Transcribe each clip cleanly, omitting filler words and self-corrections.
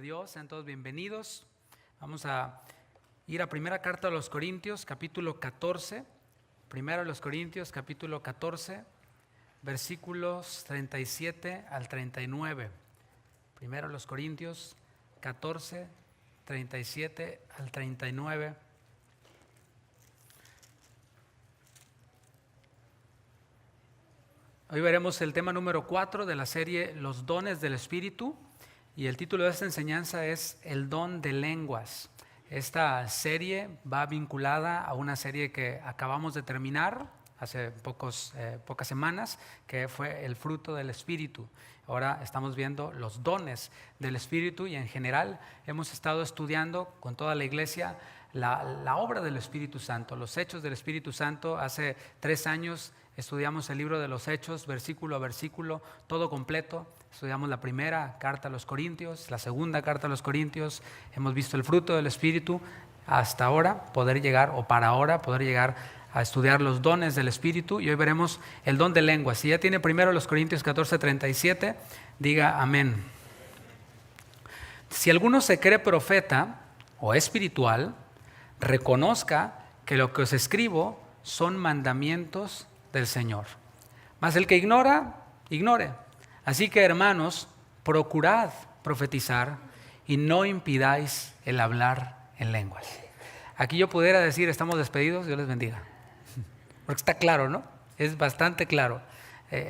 de Dios, sean todos bienvenidos. Vamos a ir a primera carta a los Corintios, capítulo 14. Primero a los Corintios, capítulo 14, versículos 37 al 39. Primero a los Corintios 14, 37 al 39. Hoy veremos el tema número 4 de la serie Los dones del Espíritu, y el título de esta enseñanza es El don de lenguas. Esta serie va vinculada a una serie que acabamos de terminar hace pocas semanas, que fue el fruto del Espíritu. Ahora estamos viendo los dones del Espíritu, y en general hemos estado estudiando con toda la iglesia la obra del Espíritu Santo, los hechos del Espíritu Santo. Hace 3 años estudiamos el libro de los Hechos, versículo a versículo, todo completo. Estudiamos la primera carta a los Corintios, la segunda carta a los Corintios. Hemos visto el fruto del Espíritu hasta ahora, para ahora poder llegar a estudiar los dones del Espíritu. Y hoy veremos el don de lenguas. Si ya tiene primero los Corintios 14:37, diga amén. Si alguno se cree profeta o espiritual, reconozca que lo que os escribo son mandamientos del Señor. Mas el que ignora, ignore. Así que, hermanos, procurad profetizar y no impidáis el hablar en lenguas. Aquí yo pudiera decir, estamos despedidos, Dios les bendiga. Porque está claro, ¿no? Es bastante claro.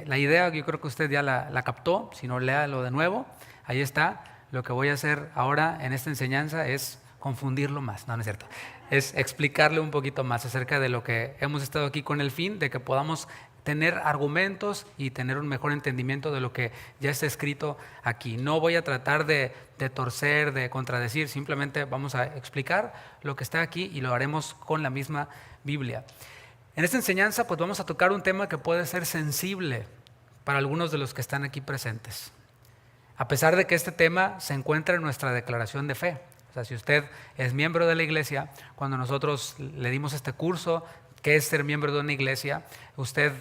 La idea, yo creo que usted ya la captó. Si no, léalo de nuevo. Ahí está. Lo que voy a hacer ahora en esta enseñanza es confundirlo más. No es cierto. Es explicarle un poquito más acerca de lo que hemos estado aquí, con el fin de que podamos tener argumentos y tener un mejor entendimiento de lo que ya está escrito aquí. No voy a tratar de torcer, de contradecir, simplemente vamos a explicar lo que está aquí, y lo haremos con la misma Biblia. En esta enseñanza pues vamos a tocar un tema que puede ser sensible para algunos de los que están aquí presentes, a pesar de que este tema se encuentra en nuestra declaración de fe. O sea, si usted es miembro de la iglesia, cuando nosotros le dimos este curso, ¿qué es ser miembro de una iglesia?, usted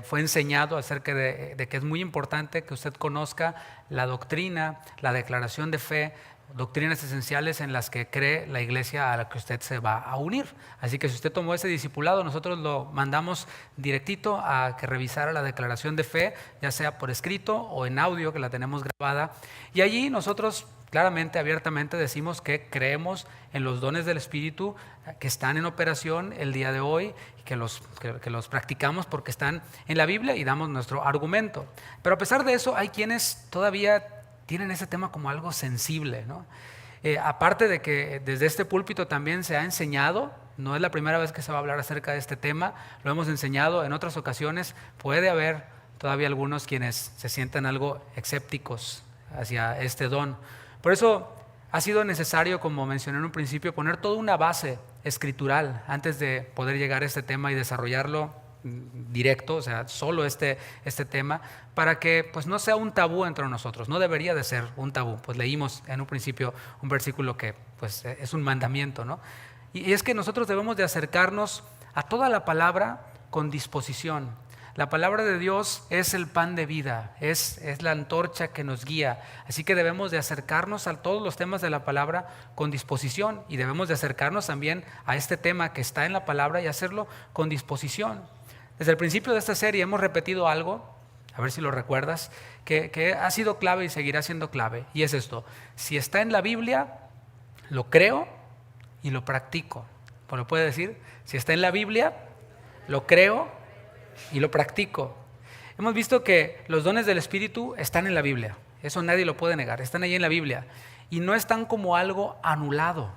fue enseñado acerca de que es muy importante que usted conozca la doctrina, la declaración de fe, doctrinas esenciales en las que cree la iglesia a la que usted se va a unir. Así que si usted tomó ese discipulado, nosotros lo mandamos directito a que revisara la declaración de fe, ya sea por escrito o en audio, que la tenemos grabada. Y allí nosotros claramente, abiertamente decimos que creemos en los dones del Espíritu que están en operación el día de hoy, y que los practicamos porque están en la Biblia, y damos nuestro argumento. Pero a pesar de eso, hay quienes todavía tienen ese tema como algo sensible, ¿no? Aparte de que desde este púlpito también se ha enseñado, no es la primera vez que se va a hablar acerca de este tema, lo hemos enseñado en otras ocasiones. Puede haber todavía algunos quienes se sientan algo escépticos hacia este don. Por eso ha sido necesario, como mencioné en un principio, poner toda una base escritural antes de poder llegar a este tema y desarrollarlo directo, o sea, solo este tema, para que pues no sea un tabú entre nosotros. No debería de ser un tabú. Pues leímos en un principio un versículo que pues es un mandamiento, ¿no? Y es que nosotros debemos de acercarnos a toda la palabra con disposición. La palabra de Dios es el pan de vida, es la antorcha que nos guía. Así que debemos de acercarnos a todos los temas de la palabra con disposición, y debemos de acercarnos también a este tema que está en la palabra y hacerlo con disposición. Desde el principio de esta serie hemos repetido algo, a ver si lo recuerdas, que ha sido clave y seguirá siendo clave, y es esto: si está en la Biblia, lo creo y lo practico. Pues lo puede decir: si está en la Biblia, lo creo y lo practico. Hemos visto que los dones del Espíritu están en la Biblia, eso nadie lo puede negar, están ahí en la Biblia, y no están como algo anulado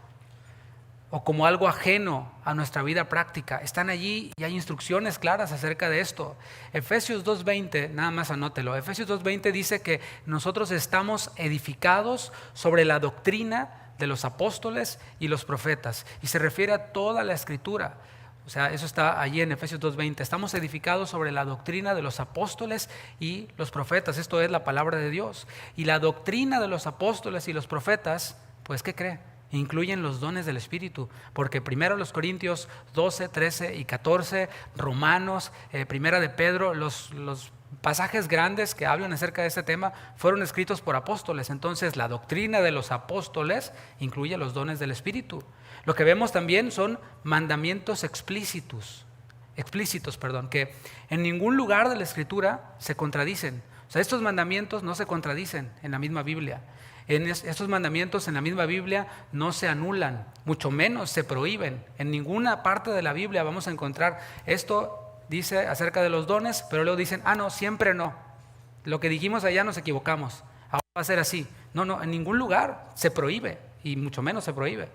o como algo ajeno a nuestra vida práctica. Están allí y hay instrucciones claras acerca de esto. Efesios 2:20, nada más anótelo. Efesios 2:20 dice que nosotros estamos edificados sobre la doctrina de los apóstoles y los profetas, y se refiere a toda la Escritura. O sea, eso está allí en Efesios 2:20. Estamos edificados sobre la doctrina de los apóstoles y los profetas. Esto es la palabra de Dios. Y la doctrina de los apóstoles y los profetas, pues, ¿qué cree? Incluyen los dones del Espíritu, porque primero los Corintios 12, 13 y 14, Romanos, primera de Pedro, los pasajes grandes que hablan acerca de este tema fueron escritos por apóstoles. Entonces la doctrina de los apóstoles incluye los dones del Espíritu. Lo que vemos también son mandamientos explícitos, que en ningún lugar de la Escritura se contradicen. O sea, estos mandamientos no se contradicen en la misma Biblia. Estos mandamientos en la misma Biblia no se anulan, mucho menos se prohíben. En ninguna parte de la Biblia vamos a encontrar esto dice acerca de los dones, pero luego dicen, no, siempre no. Lo que dijimos allá nos equivocamos, ahora va a ser así. No, en ningún lugar se prohíbe, y mucho menos se prohíbe.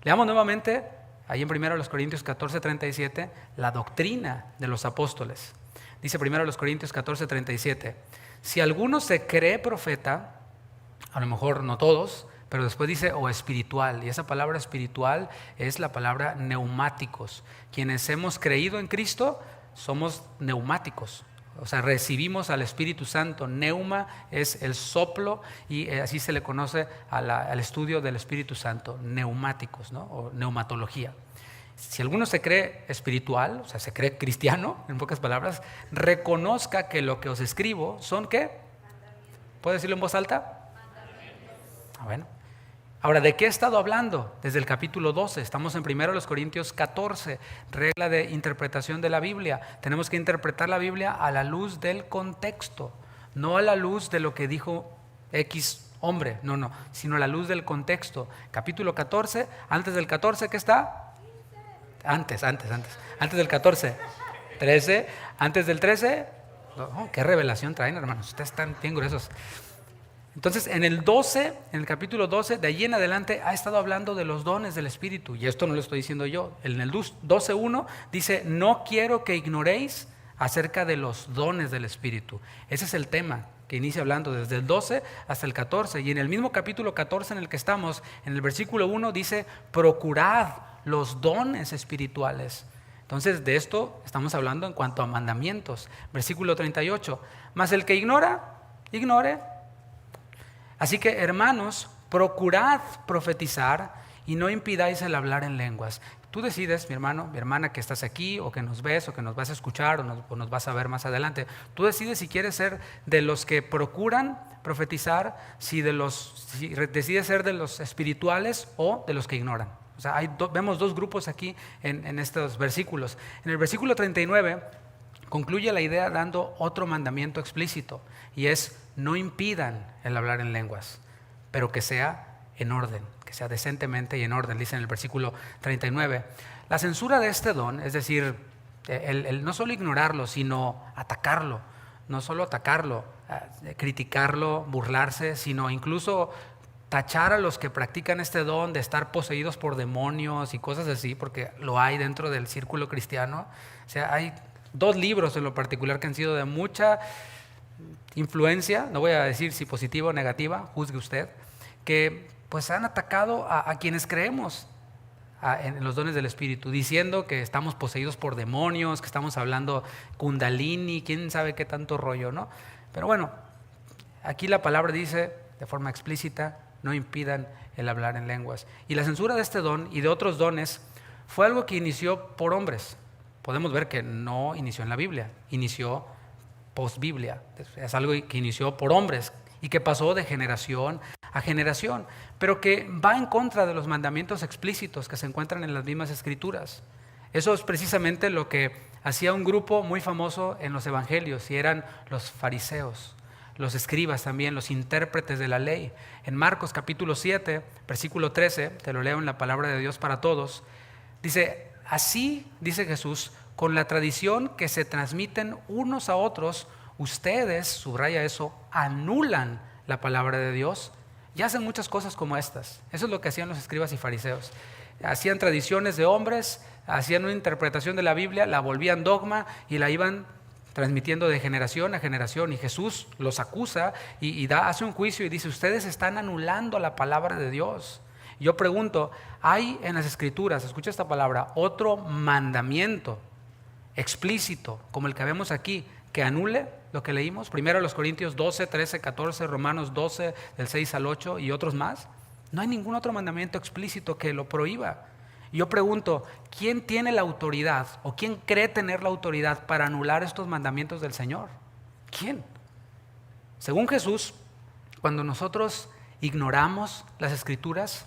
Leamos nuevamente, ahí en 1 Corintios 14:37, la doctrina de los apóstoles. Dice 1 Corintios 14:37, si alguno se cree profeta, a lo mejor no todos, pero después dice o espiritual, y esa palabra espiritual es la palabra neumáticos. Quienes hemos creído en Cristo somos neumáticos, o sea, recibimos al Espíritu Santo. Neuma es el soplo, y así se le conoce al estudio del Espíritu Santo, neumáticos, ¿no? O neumatología. Si alguno se cree espiritual, o sea, se cree cristiano, en pocas palabras, reconozca que lo que os escribo son, ¿qué? ¿Puedo decirlo en voz alta? Bueno. Ahora, ¿de qué he estado hablando? Desde el capítulo 12, estamos en 1 Corintios 14, regla de interpretación de la Biblia. Tenemos que interpretar la Biblia a la luz del contexto, no a la luz de lo que dijo X hombre, no, sino a la luz del contexto. Capítulo 14, antes del 14, ¿qué está? Antes del 14, 13, antes del 13, qué revelación traen, hermanos, ustedes están bien gruesos. Entonces, en el capítulo 12, de allí en adelante, ha estado hablando de los dones del Espíritu. Y esto no lo estoy diciendo yo. En el 12:1 dice, no quiero que ignoréis acerca de los dones del Espíritu. Ese es el tema que inicia hablando desde el 12 hasta el 14. Y en el mismo capítulo 14 en el que estamos, en el versículo 1 dice, procurad los dones espirituales. Entonces, de esto estamos hablando en cuanto a mandamientos. Versículo 38, mas el que ignore. Así que, hermanos, procurad profetizar y no impidáis el hablar en lenguas. Tú decides, mi hermano, mi hermana, que estás aquí o que nos ves o que nos vas a escuchar o nos vas a ver más adelante. Tú decides si quieres ser de los que procuran profetizar, si decides ser de los espirituales o de los que ignoran. O sea, vemos dos grupos aquí en estos versículos. En el versículo 39 concluye la idea dando otro mandamiento explícito, y es: no impidan el hablar en lenguas, pero que sea en orden, que sea decentemente y en orden. Dice en el versículo 39, la censura de este don, es decir, el no solo ignorarlo, sino atacarlo, no solo atacarlo, criticarlo, burlarse, sino incluso tachar a los que practican este don de estar poseídos por demonios y cosas así, porque lo hay dentro del círculo cristiano. O sea, hay dos libros en lo particular que han sido de mucha influencia, no voy a decir si positiva o negativa, juzgue usted, que pues han atacado a quienes creemos en los dones del Espíritu, diciendo que estamos poseídos por demonios, que estamos hablando kundalini, quién sabe qué tanto rollo, ¿no? Pero bueno, aquí la palabra dice de forma explícita: no impidan el hablar en lenguas. Y la censura de este don y de otros dones fue algo que inició por hombres. Podemos ver que no inició en la Biblia, inició post-Biblia. Es algo que inició por hombres y que pasó de generación a generación, pero que va en contra de los mandamientos explícitos que se encuentran en las mismas Escrituras. Eso es precisamente lo que hacía un grupo muy famoso en los evangelios, y eran los fariseos, los escribas también, los intérpretes de la ley. En Marcos capítulo 7, versículo 13, te lo leo en la palabra de Dios para todos, dice: así, dice Jesús, con la tradición que se transmiten unos a otros, ustedes, subraya eso, anulan la palabra de Dios y hacen muchas cosas como estas. Eso es lo que hacían los escribas y fariseos. Hacían tradiciones de hombres, hacían una interpretación de la Biblia, la volvían dogma y la iban transmitiendo de generación a generación, y Jesús los acusa y hace un juicio y dice: ustedes están anulando la palabra de Dios. Yo pregunto, ¿hay en las Escrituras, escucha esta palabra, otro mandamiento explícito como el que vemos aquí que anule lo que leímos? 1 Corintios 12, 13, 14, Romanos 12, del 6 al 8 y otros más. No hay ningún otro mandamiento explícito que lo prohíba. Yo pregunto, ¿quién tiene la autoridad o quién cree tener la autoridad para anular estos mandamientos del Señor? ¿Quién? Según Jesús, cuando nosotros ignoramos las Escrituras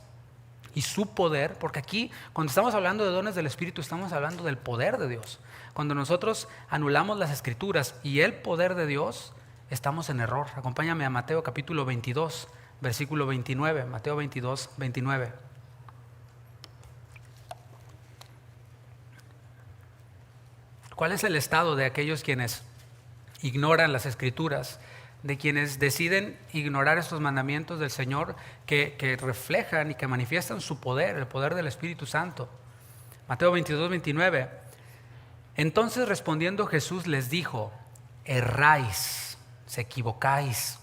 y su poder, porque aquí cuando estamos hablando de dones del Espíritu estamos hablando del poder de Dios. Cuando nosotros anulamos las Escrituras y el poder de Dios, estamos en error. Acompáñame a Mateo capítulo 22, versículo 29. Mateo 22, 29. ¿Cuál es el estado de aquellos quienes ignoran las Escrituras, de quienes deciden ignorar estos mandamientos del Señor que reflejan y que manifiestan su poder, el poder del Espíritu Santo? Mateo 22, 29. Entonces respondiendo Jesús les dijo: erráis, os equivocáis,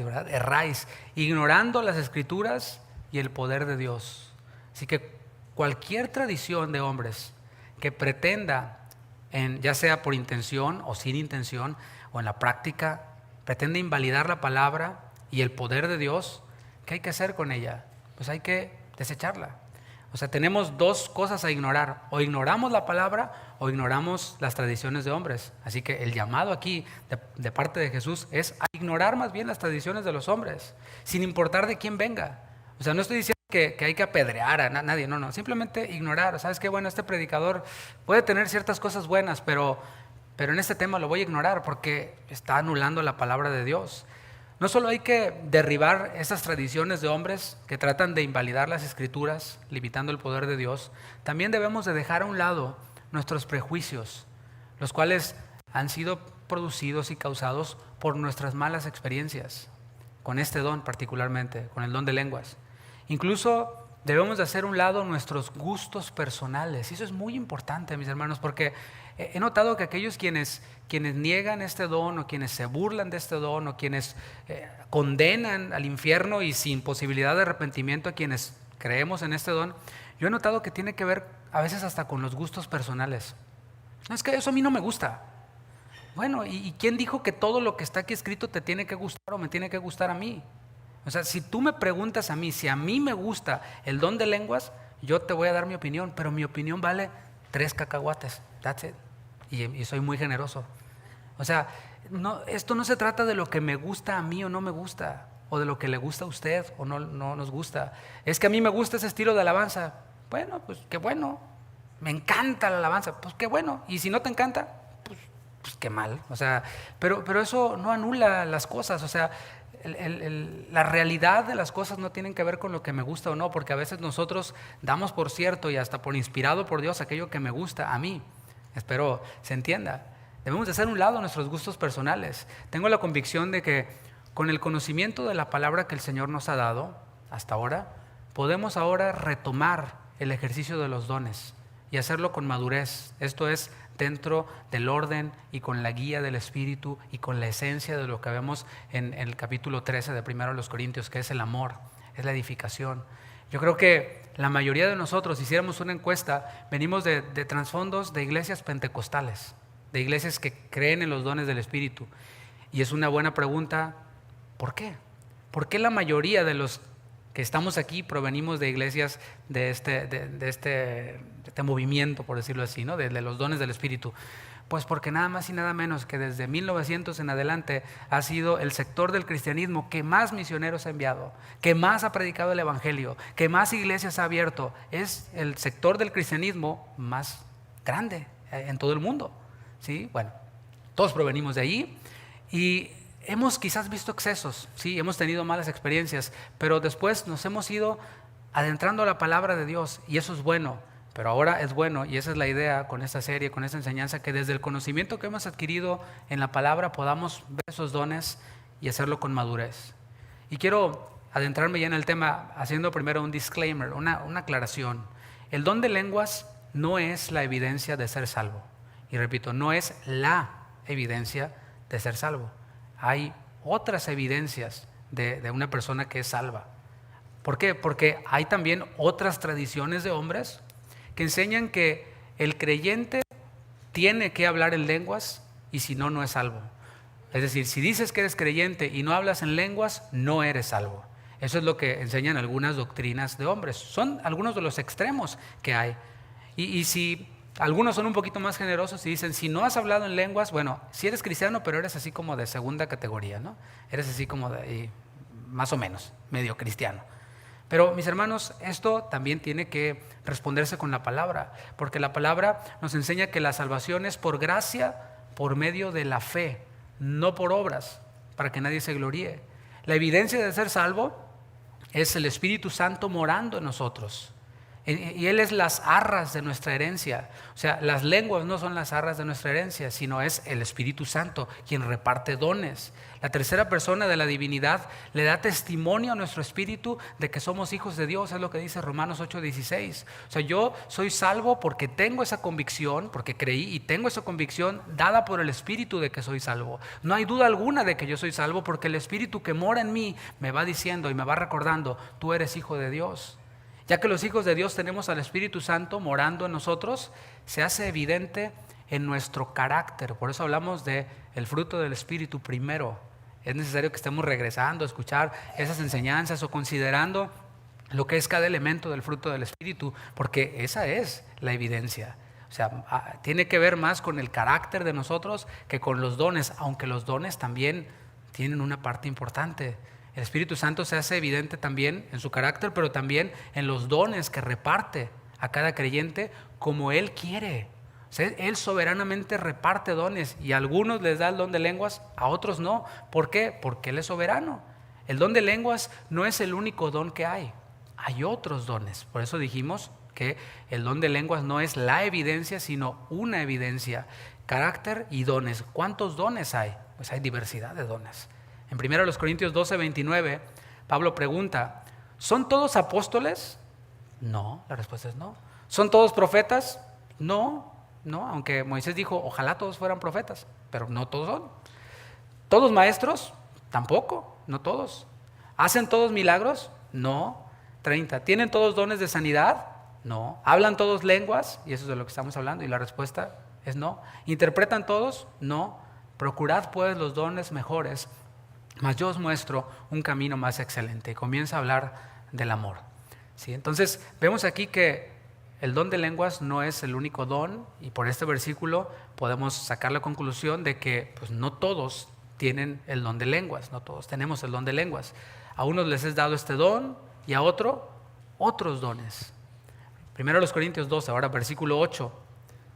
¿verdad? Erráis, ignorando las Escrituras y el poder de Dios. Así que cualquier tradición de hombres que pretenda, ya sea por intención o sin intención, o en la práctica, pretende invalidar la palabra y el poder de Dios, ¿qué hay que hacer con ella? Pues hay que desecharla. O sea, tenemos dos cosas a ignorar: o ignoramos la palabra o ignoramos las tradiciones de hombres. Así que el llamado aquí de parte de Jesús es a ignorar más bien las tradiciones de los hombres, sin importar de quién venga. O sea, no estoy diciendo que hay que apedrear a nadie, no, simplemente ignorar. ¿Sabes qué? Bueno, este predicador puede tener ciertas cosas buenas, pero en este tema lo voy a ignorar porque está anulando la palabra de Dios. No solo hay que derribar esas tradiciones de hombres que tratan de invalidar las Escrituras, limitando el poder de Dios, también debemos de dejar a un lado nuestros prejuicios, los cuales han sido producidos y causados por nuestras malas experiencias, con este don particularmente, con el don de lenguas. Incluso debemos de hacer a un lado nuestros gustos personales. Y eso es muy importante, mis hermanos, porque he notado que aquellos quienes niegan este don, o quienes se burlan de este don, o quienes condenan al infierno y sin posibilidad de arrepentimiento a quienes creemos en este don, yo he notado que tiene que ver a veces hasta con los gustos personales. No, es que eso a mí no me gusta. Bueno, ¿y quién dijo que todo lo que está aquí escrito te tiene que gustar o me tiene que gustar a mí? O sea, si tú me preguntas a mí, si a mí me gusta el don de lenguas, yo te voy a dar mi opinión, pero mi opinión vale 3 cacahuates, that's it. Y soy muy generoso. O sea, esto no se trata de lo que me gusta a mí o no me gusta, o de lo que le gusta a usted o no nos gusta. Es que a mí me gusta ese estilo de alabanza. Bueno, pues qué bueno. Me encanta la alabanza, pues qué bueno. Y si no te encanta, pues qué mal. O sea, pero eso no anula las cosas. O sea, la realidad de las cosas no tienen que ver con lo que me gusta o no, porque a veces nosotros damos por cierto y hasta por inspirado por Dios aquello que me gusta a mí. Espero se entienda. Debemos de hacer a un lado nuestros gustos personales. Tengo la convicción de que con el conocimiento de la palabra que el Señor nos ha dado hasta ahora, podemos ahora retomar el ejercicio de los dones y hacerlo con madurez. Esto es, dentro del orden y con la guía del Espíritu y con la esencia de lo que vemos en el capítulo 13 de 1 Corintios, que es el amor, es la edificación. Yo creo que la mayoría de nosotros, si hiciéramos una encuesta, venimos de trasfondos de iglesias pentecostales, de iglesias que creen en los dones del Espíritu. Y es una buena pregunta, ¿por qué? ¿Por qué la mayoría de los que estamos aquí provenimos de iglesias de este movimiento, por decirlo así, ¿no? de los dones del Espíritu? Pues porque nada más y nada menos que desde 1900 en adelante ha sido el sector del cristianismo que más misioneros ha enviado, que más ha predicado el evangelio, que más iglesias ha abierto. Es el sector del cristianismo más grande en todo el mundo, ¿sí? Bueno, todos provenimos de ahí y hemos quizás visto excesos, sí, hemos tenido malas experiencias, pero después nos hemos ido adentrando a la palabra de Dios y eso es bueno. Pero ahora es bueno, y esa es la idea con esta serie, con esta enseñanza, que desde el conocimiento que hemos adquirido en la palabra podamos ver esos dones y hacerlo con madurez. Y quiero adentrarme ya en el tema haciendo primero un disclaimer, una aclaración. El don de lenguas no es la evidencia de ser salvo. Y repito, no es la evidencia de ser salvo. Hay otras evidencias de una persona que es salva. ¿Por qué? Porque hay también otras tradiciones de hombres que enseñan que el creyente tiene que hablar en lenguas y si no, no es salvo. Es decir, si dices que eres creyente y no hablas en lenguas, no eres salvo. Eso es lo que enseñan algunas doctrinas de hombres. Son algunos de los extremos que hay. Y si Algunos son un poquito más generosos y dicen, si no has hablado en lenguas, bueno, si eres cristiano, pero eres así como de segunda categoría, ¿no? Eres así como de, más o menos, medio cristiano. Pero mis hermanos, esto también tiene que responderse con la palabra, porque la palabra nos enseña que la salvación es por gracia, por medio de la fe, no por obras, para que nadie se gloríe. La evidencia de ser salvo es el Espíritu Santo morando en nosotros. Y Él es las arras de nuestra herencia. O sea, las lenguas no son las arras de nuestra herencia, sino es el Espíritu Santo quien reparte dones. La tercera persona de la divinidad le da testimonio a nuestro espíritu de que somos hijos de Dios, es lo que dice Romanos 8:16. O sea, yo soy salvo porque tengo esa convicción, porque creí y tengo esa convicción dada por el Espíritu de que soy salvo. No hay duda alguna de que yo soy salvo porque el Espíritu que mora en mí me va diciendo y me va recordando, tú eres hijo de Dios. Ya que los hijos de Dios tenemos al Espíritu Santo morando en nosotros, se hace evidente en nuestro carácter. Por eso hablamos de el fruto del Espíritu primero. Es necesario que estemos regresando a escuchar esas enseñanzas o considerando lo que es cada elemento del fruto del Espíritu, porque esa es la evidencia. O sea, tiene que ver más con el carácter de nosotros que con los dones, aunque los dones también tienen una parte importante. El Espíritu Santo se hace evidente también en su carácter, pero también en los dones que reparte a cada creyente como Él quiere. O sea, Él soberanamente reparte dones y a algunos les da el don de lenguas, a otros no. ¿Por qué? Porque Él es soberano. El don de lenguas no es el único don que hay. Hay otros dones. Por eso dijimos que el don de lenguas no es la evidencia, sino una evidencia. Carácter y dones. ¿Cuántos dones hay? Pues hay diversidad de dones. En 1 Corintios 12:29, Pablo pregunta, ¿son todos apóstoles? No, la respuesta es no. ¿Son todos profetas? No, aunque Moisés dijo, ojalá todos fueran profetas, pero no todos son. ¿Todos maestros? Tampoco, no todos. ¿Hacen todos milagros? No. 30. ¿Tienen todos dones de sanidad? No. ¿Hablan todos lenguas? Y eso es de lo que estamos hablando, y la respuesta es no. ¿Interpretan todos? No. Procurad pues los dones mejores, mas yo os muestro un camino más excelente. Y comienza a hablar del amor. ¿Sí? Entonces vemos aquí que el don de lenguas no es el único don, y por este versículo podemos sacar la conclusión de que pues, no todos tienen el don de lenguas, no todos tenemos el don de lenguas. A unos les es dado este don y a otros dones. 1 Corintios 12, ahora versículo 8.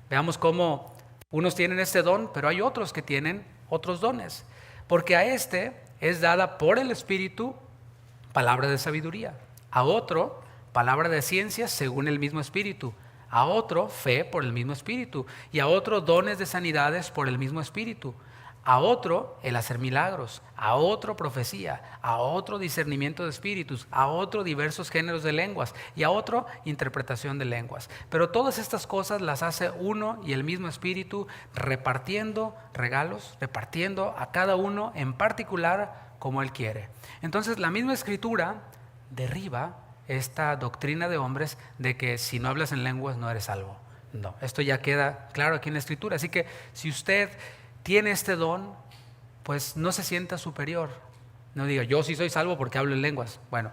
Veamos cómo unos tienen este don, pero hay otros que tienen otros dones. Porque a este es dada por el Espíritu palabra de sabiduría, a otro palabra de ciencia según el mismo Espíritu, a otro fe por el mismo Espíritu, y a otro dones de sanidades por el mismo Espíritu, a otro el hacer milagros, a otro profecía, a otro discernimiento de espíritus, a otro diversos géneros de lenguas y a otro interpretación de lenguas. Pero todas estas cosas las hace uno y el mismo Espíritu, repartiendo regalos, repartiendo a cada uno en particular como Él quiere. Entonces la misma Escritura derriba esta doctrina de hombres de que si no hablas en lenguas no eres salvo. No, esto ya queda claro aquí en la Escritura. Así que si usted tiene este don, pues no se sienta superior. No diga, yo sí soy salvo porque hablo en lenguas. Bueno,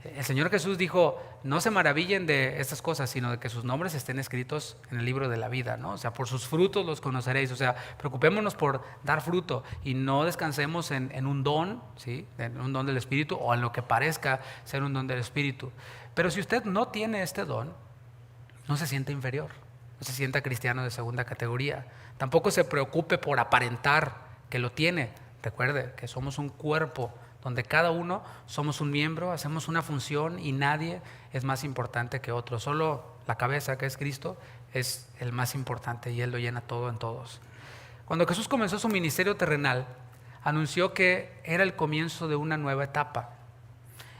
el Señor Jesús dijo, no se maravillen de estas cosas, sino de que sus nombres estén escritos en el libro de la vida, ¿no? O sea, por sus frutos los conoceréis. O sea, preocupémonos por dar fruto y no descansemos en un don, ¿sí? En un don del Espíritu o en lo que parezca ser un don del Espíritu. Pero si usted no tiene este don, no se sienta inferior, no se sienta cristiano de segunda categoría. Tampoco se preocupe por aparentar que lo tiene. Recuerde que somos un cuerpo donde cada uno somos un miembro, hacemos una función y nadie es más importante que otro. Solo la cabeza, que es Cristo, es el más importante y Él lo llena todo en todos. Cuando Jesús comenzó su ministerio terrenal, anunció que era el comienzo de una nueva etapa.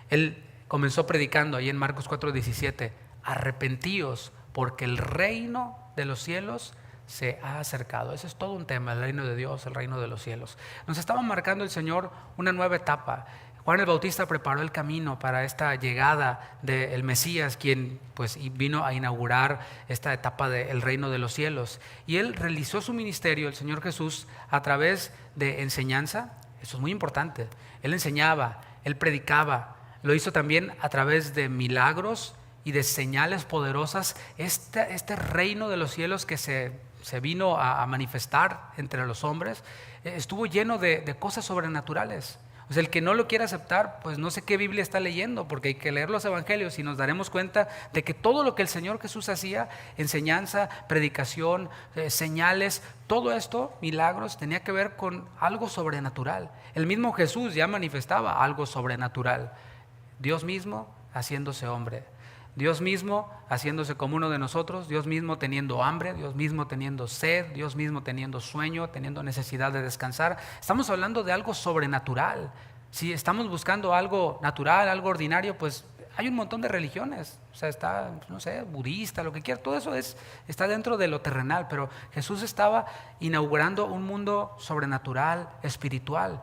Él comenzó predicando ahí en Marcos 4:17, arrepentíos porque el reino de los cielos se ha acercado. Ese es todo un tema, el reino de Dios, el reino de los cielos. Nos estaba marcando el Señor una nueva etapa. Juan el Bautista preparó el camino para esta llegada del Mesías, quien pues vino a inaugurar esta etapa del reino de los cielos. Y Él realizó su ministerio, el Señor Jesús, a través de enseñanza. Eso es muy importante. Él enseñaba, Él predicaba. Lo hizo también a través de milagros y de señales poderosas, este reino de los cielos que se vino a manifestar entre los hombres, estuvo lleno de cosas sobrenaturales. O sea, el que no lo quiera aceptar, pues no sé qué Biblia está leyendo, porque hay que leer los evangelios y nos daremos cuenta de que todo lo que el Señor Jesús hacía, enseñanza, predicación, señales, todo esto, milagros, tenía que ver con algo sobrenatural. El mismo Jesús ya manifestaba algo sobrenatural. Dios mismo haciéndose hombre. Dios mismo haciéndose como uno de nosotros, Dios mismo teniendo hambre, Dios mismo teniendo sed, Dios mismo teniendo sueño, teniendo necesidad de descansar. Estamos hablando de algo sobrenatural. Si estamos buscando algo natural, algo ordinario, pues hay un montón de religiones. O sea, está, no sé, budista, lo que quiera, todo eso está dentro de lo terrenal. Pero Jesús estaba inaugurando un mundo sobrenatural, espiritual.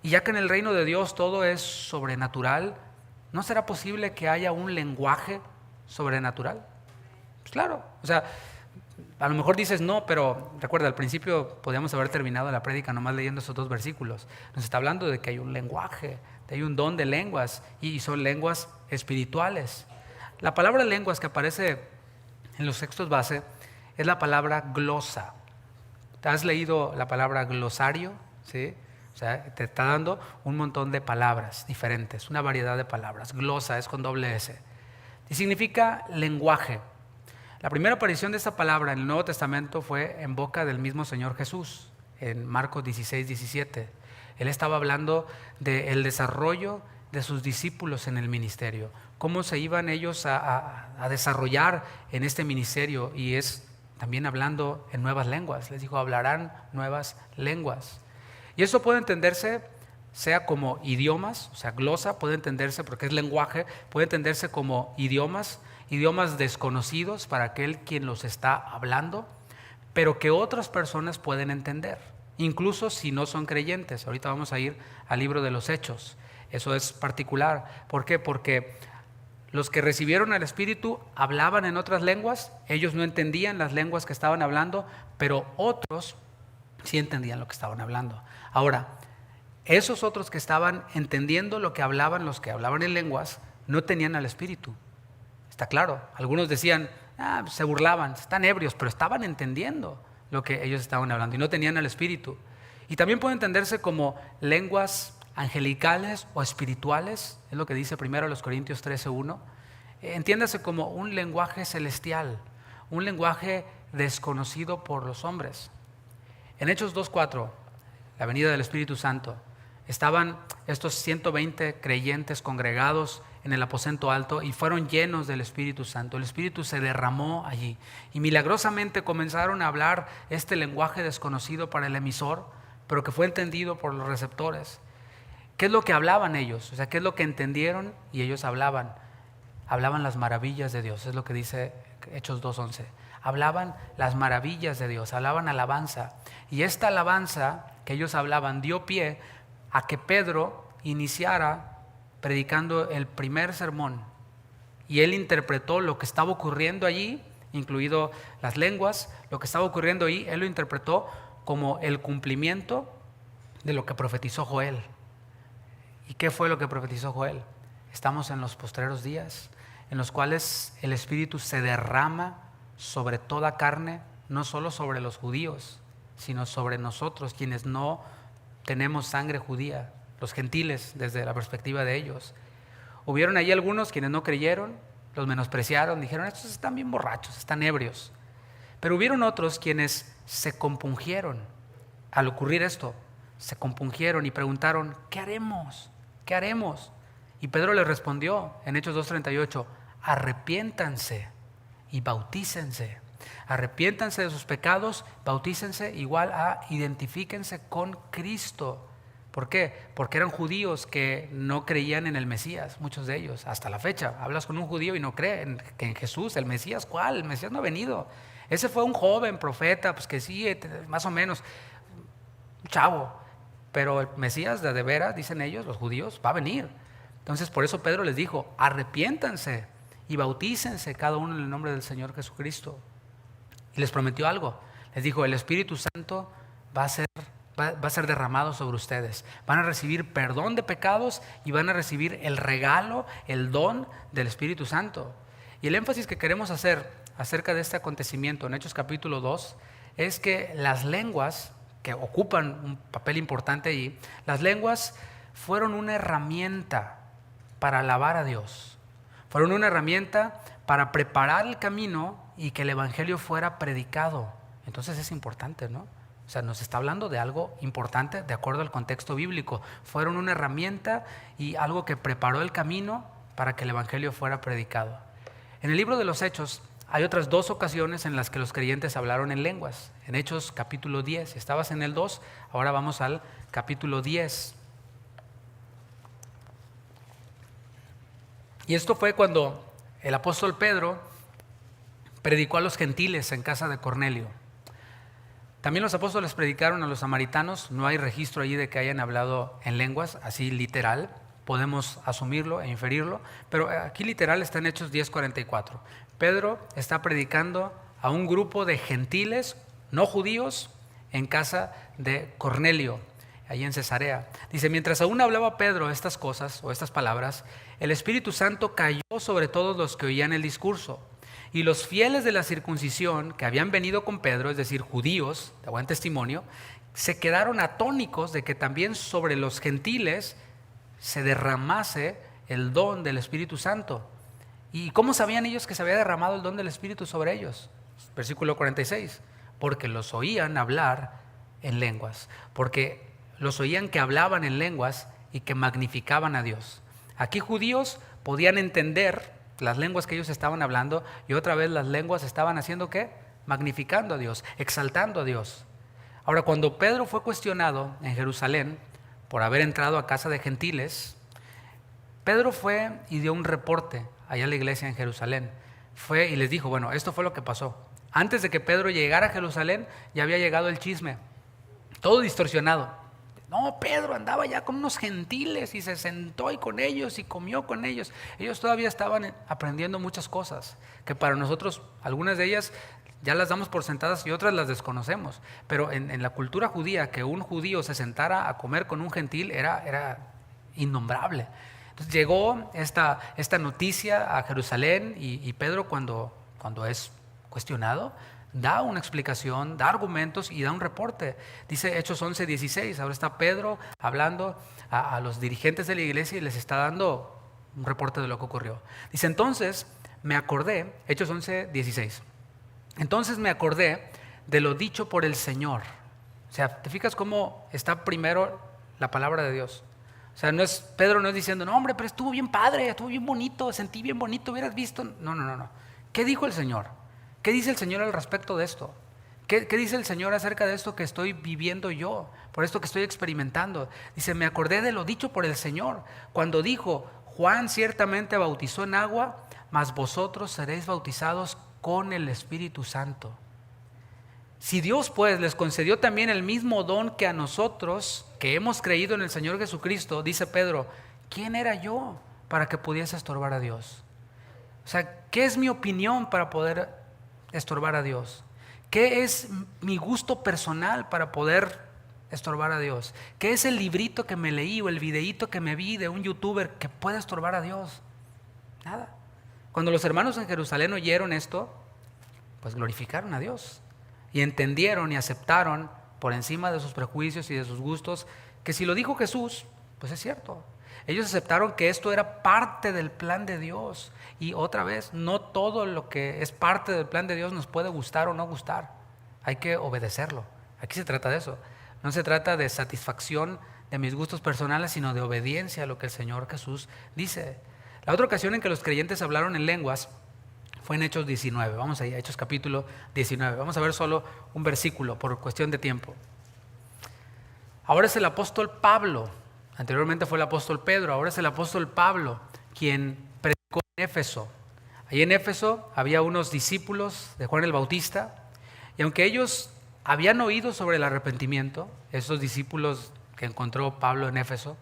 Y ya que en el reino de Dios todo es sobrenatural, ¿no será posible que haya un lenguaje sobrenatural? Pues claro, o sea, a lo mejor dices no, pero recuerda, al principio podíamos haber terminado la prédica nomás leyendo esos 2 versículos. Nos está hablando de que hay un lenguaje, de hay un don de lenguas y son lenguas espirituales. La palabra lenguas que aparece en los textos base es la palabra glosa. ¿Has leído la palabra glosario? ¿Sí? O sea, te está dando un montón de palabras diferentes, una variedad de palabras. Glosa es con doble S. Y significa lenguaje. La primera aparición de esta palabra en el Nuevo Testamento fue en boca del mismo Señor Jesús, en Marcos 16, 17. Él estaba hablando del desarrollo de sus discípulos en el ministerio, cómo se iban ellos a desarrollar en este ministerio, y es también hablando en nuevas lenguas. Les dijo, hablarán nuevas lenguas. Y eso puede entenderse sea como idiomas, o sea, glosa puede entenderse porque es lenguaje, puede entenderse como idiomas desconocidos para aquel quien los está hablando, pero que otras personas pueden entender, incluso si no son creyentes. Ahorita vamos a ir al libro de los Hechos. Eso es particular. ¿Por qué? Porque los que recibieron al Espíritu hablaban en otras lenguas, ellos no entendían las lenguas que estaban hablando, pero otros sí entendían lo que estaban hablando. Ahora, esos otros que estaban entendiendo lo que hablaban, los que hablaban en lenguas, no tenían al Espíritu. Está claro. Algunos decían, se burlaban, están ebrios, pero estaban entendiendo lo que ellos estaban hablando y no tenían al Espíritu. Y también puede entenderse como lenguas angelicales o espirituales, es lo que dice primero los Corintios 13:1. Entiéndase como un lenguaje celestial, un lenguaje desconocido por los hombres. En Hechos 2:4, la venida del Espíritu Santo, estaban estos 120 creyentes congregados en el aposento alto y fueron llenos del Espíritu Santo. El Espíritu se derramó allí y milagrosamente comenzaron a hablar este lenguaje desconocido para el emisor, pero que fue entendido por los receptores. ¿Qué es lo que hablaban ellos? O sea, ¿qué es lo que entendieron? Y ellos hablaban las maravillas de Dios, es lo que dice Hechos 2:11. Hablaban las maravillas de Dios, hablaban alabanza. Y esta alabanza que ellos hablaban dio pie a que Pedro iniciara predicando el primer sermón. Y él interpretó lo que estaba ocurriendo allí, incluido las lenguas, lo que estaba ocurriendo ahí, él lo interpretó como el cumplimiento de lo que profetizó Joel. ¿Y qué fue lo que profetizó Joel? Estamos en los postreros días, en los cuales el Espíritu se derrama sobre toda carne, no solo sobre los judíos, sino sobre nosotros, quienes no tenemos sangre judía, los gentiles, desde la perspectiva de ellos. Hubieron ahí algunos quienes no creyeron, los menospreciaron, dijeron, estos están bien borrachos, están ebrios. Pero hubieron otros quienes se compungieron al ocurrir esto, se compungieron y preguntaron, ¿qué haremos? ¿Qué haremos? Y Pedro les respondió en Hechos 2:38, arrepiéntanse y bautícense. Arrepiéntanse de sus pecados, bautícense, igual a identifíquense con Cristo. ¿Por qué? Porque eran judíos que no creían en el Mesías, muchos de ellos, hasta la fecha. Hablas con un judío y no cree en Jesús, el Mesías, ¿cuál? El Mesías no ha venido. Ese fue un joven profeta, pues que sí, más o menos, un chavo. Pero el Mesías de veras, dicen ellos, los judíos, va a venir. Entonces por eso Pedro les dijo, arrepiéntanse y bautícense cada uno en el nombre del Señor Jesucristo. Y les prometió algo. Les dijo, el Espíritu Santo va a ser derramado sobre ustedes. Van a recibir perdón de pecados y van a recibir el regalo, el don del Espíritu Santo. Y el énfasis que queremos hacer acerca de este acontecimiento en Hechos capítulo 2 es que las lenguas, que ocupan un papel importante allí, las lenguas fueron una herramienta para alabar a Dios. Fueron una herramienta para preparar el camino y que el evangelio fuera predicado. Entonces es importante, ¿no? O sea, nos está hablando de algo importante de acuerdo al contexto bíblico. Fueron una herramienta y algo que preparó el camino para que el evangelio fuera predicado. En el libro de los Hechos hay otras 2 ocasiones en las que los creyentes hablaron en lenguas. En Hechos capítulo 10, si estabas en el 2, ahora vamos al capítulo 10. Y esto fue cuando el apóstol Pedro predicó a los gentiles en casa de Cornelio. También los apóstoles predicaron a los samaritanos. No hay registro allí de que hayan hablado en lenguas, así literal. Podemos asumirlo e inferirlo, pero aquí literal está en Hechos 10:44. Pedro está predicando a un grupo de gentiles no judíos en casa de Cornelio, allí en Cesarea. Dice, mientras aún hablaba Pedro estas cosas o estas palabras, el Espíritu Santo cayó sobre todos los que oían el discurso. Y los fieles de la circuncisión que habían venido con Pedro, es decir, judíos de buen testimonio, se quedaron atónicos de que también sobre los gentiles se derramase el don del Espíritu Santo. ¿Y cómo sabían ellos que se había derramado el don del Espíritu sobre ellos? Versículo 46. Porque los oían hablar en lenguas. Porque los oían que hablaban en lenguas y que magnificaban a Dios. Aquí judíos podían entender las lenguas que ellos estaban hablando y otra vez las lenguas estaban haciendo ¿qué? Magnificando a Dios, exaltando a Dios. Ahora, cuando Pedro fue cuestionado en Jerusalén por haber entrado a casa de gentiles, Pedro fue y dio un reporte allá a la iglesia en Jerusalén. Fue y les dijo, bueno, esto fue lo que pasó. Antes de que Pedro llegara a Jerusalén, ya había llegado el chisme, todo distorsionado. No, Pedro andaba ya con unos gentiles y se sentó ahí con ellos y comió con ellos. Ellos todavía estaban aprendiendo muchas cosas que para nosotros, algunas de ellas ya las damos por sentadas y otras las desconocemos. Pero en la cultura judía, que un judío se sentara a comer con un gentil era innombrable. Entonces llegó esta noticia a Jerusalén y Pedro cuando es cuestionado, da una explicación, da argumentos y da un reporte. Dice Hechos 11:16, ahora está Pedro hablando a los dirigentes de la iglesia y les está dando un reporte de lo que ocurrió. Dice, entonces me acordé, Hechos 11:16, entonces me acordé de lo dicho por el Señor. O sea, ¿te fijas cómo está primero la palabra de Dios? O sea, Pedro no es diciendo, no hombre, pero estuvo bien padre, estuvo bien bonito, sentí bien bonito, hubieras visto. No. ¿Qué dijo el Señor? ¿Qué dice el Señor al respecto de esto? ¿Qué dice el Señor acerca de esto que estoy viviendo yo? Por esto que estoy experimentando. Dice, me acordé de lo dicho por el Señor, cuando dijo, Juan ciertamente bautizó en agua, mas vosotros seréis bautizados con el Espíritu Santo. Si Dios pues les concedió también el mismo don que a nosotros, que hemos creído en el Señor Jesucristo, dice Pedro, ¿quién era yo para que pudiese estorbar a Dios? O sea, ¿qué es mi opinión para poder estorbar a Dios? ¿Qué es mi gusto personal para poder estorbar a Dios? ¿Qué es el librito que me leí o el videíto que me vi de un youtuber que puede estorbar a Dios? Nada. Cuando los hermanos en Jerusalén oyeron esto, pues glorificaron a Dios y entendieron y aceptaron por encima de sus prejuicios y de sus gustos que si lo dijo Jesús, pues es cierto. Ellos aceptaron que esto era parte del plan de Dios. Y otra vez, no todo lo que es parte del plan de Dios nos puede gustar o no gustar. Hay que obedecerlo. Aquí se trata de eso. No se trata de satisfacción de mis gustos personales, sino de obediencia a lo que el Señor Jesús dice. La otra ocasión en que los creyentes hablaron en lenguas fue en Hechos 19. Vamos ahí, a Hechos capítulo 19. Vamos a ver solo un versículo por cuestión de tiempo. Ahora es el apóstol Pablo. Anteriormente fue el apóstol Pedro, ahora es el apóstol Pablo quien predicó en Éfeso. Allí en Éfeso había unos discípulos de Juan el Bautista y aunque ellos habían oído sobre el arrepentimiento, esos discípulos que encontró Pablo en Éfeso,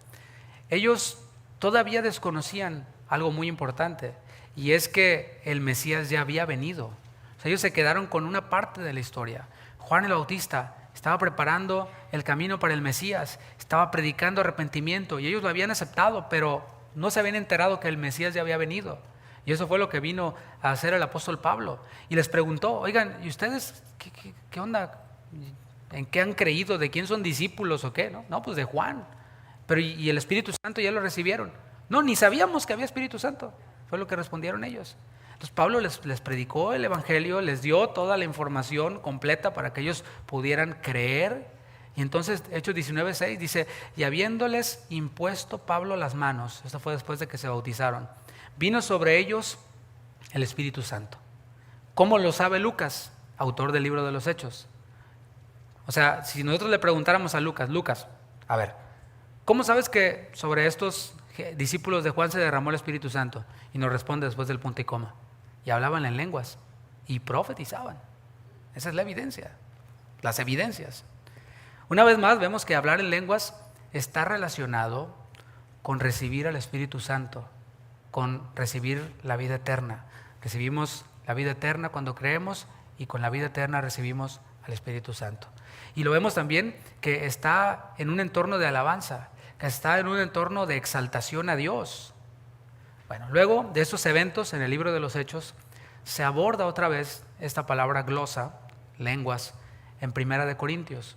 ellos todavía desconocían algo muy importante y es que el Mesías ya había venido. O sea, ellos se quedaron con una parte de la historia. Juan el Bautista estaba preparando el camino para el Mesías, estaba predicando arrepentimiento y ellos lo habían aceptado, pero no se habían enterado que el Mesías ya había venido. Y eso fue lo que vino a hacer el apóstol Pablo. Y les preguntó, oigan, ¿y ustedes qué onda? ¿En qué han creído? ¿De quién son discípulos o qué? No, pues de Juan. Pero ¿y el Espíritu Santo ya lo recibieron? No, ni sabíamos que había Espíritu Santo. Fue lo que respondieron ellos. Entonces Pablo les predicó el Evangelio, les dio toda la información completa para que ellos pudieran creer. Y entonces Hechos 19:6 dice, y habiéndoles impuesto Pablo las manos, esto fue después de que se bautizaron, vino sobre ellos el Espíritu Santo. ¿Cómo lo sabe Lucas, autor del libro de los Hechos? O sea, si nosotros le preguntáramos a Lucas, a ver, ¿cómo sabes que sobre estos discípulos de Juan se derramó el Espíritu Santo? Y nos responde después del punto y coma. Y hablaban en lenguas y profetizaban. Esa es la evidencia, las evidencias. Una vez más vemos que hablar en lenguas está relacionado con recibir al Espíritu Santo, con recibir la vida eterna. Recibimos la vida eterna cuando creemos y con la vida eterna recibimos al Espíritu Santo. Y lo vemos también que está en un entorno de alabanza, que está en un entorno de exaltación a Dios. Bueno, luego de estos eventos en el libro de los Hechos, se aborda otra vez esta palabra glosa, lenguas, en 1 Corintios.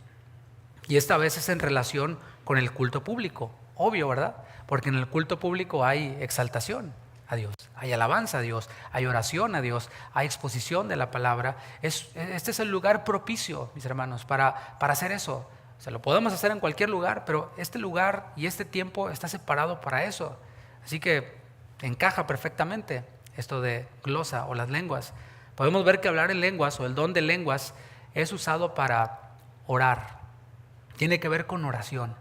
Y esta vez es en relación con el culto público. Obvio, ¿verdad? Porque en el culto público hay exaltación a Dios, hay alabanza a Dios, hay oración a Dios, hay exposición de la palabra. Este es el lugar propicio, mis hermanos, para hacer eso. O sea, lo podemos hacer en cualquier lugar, pero este lugar y este tiempo está separado para eso. Así que encaja perfectamente esto de glosa o las lenguas. Podemos ver que hablar en lenguas o el don de lenguas es usado para orar. Tiene que ver con oración.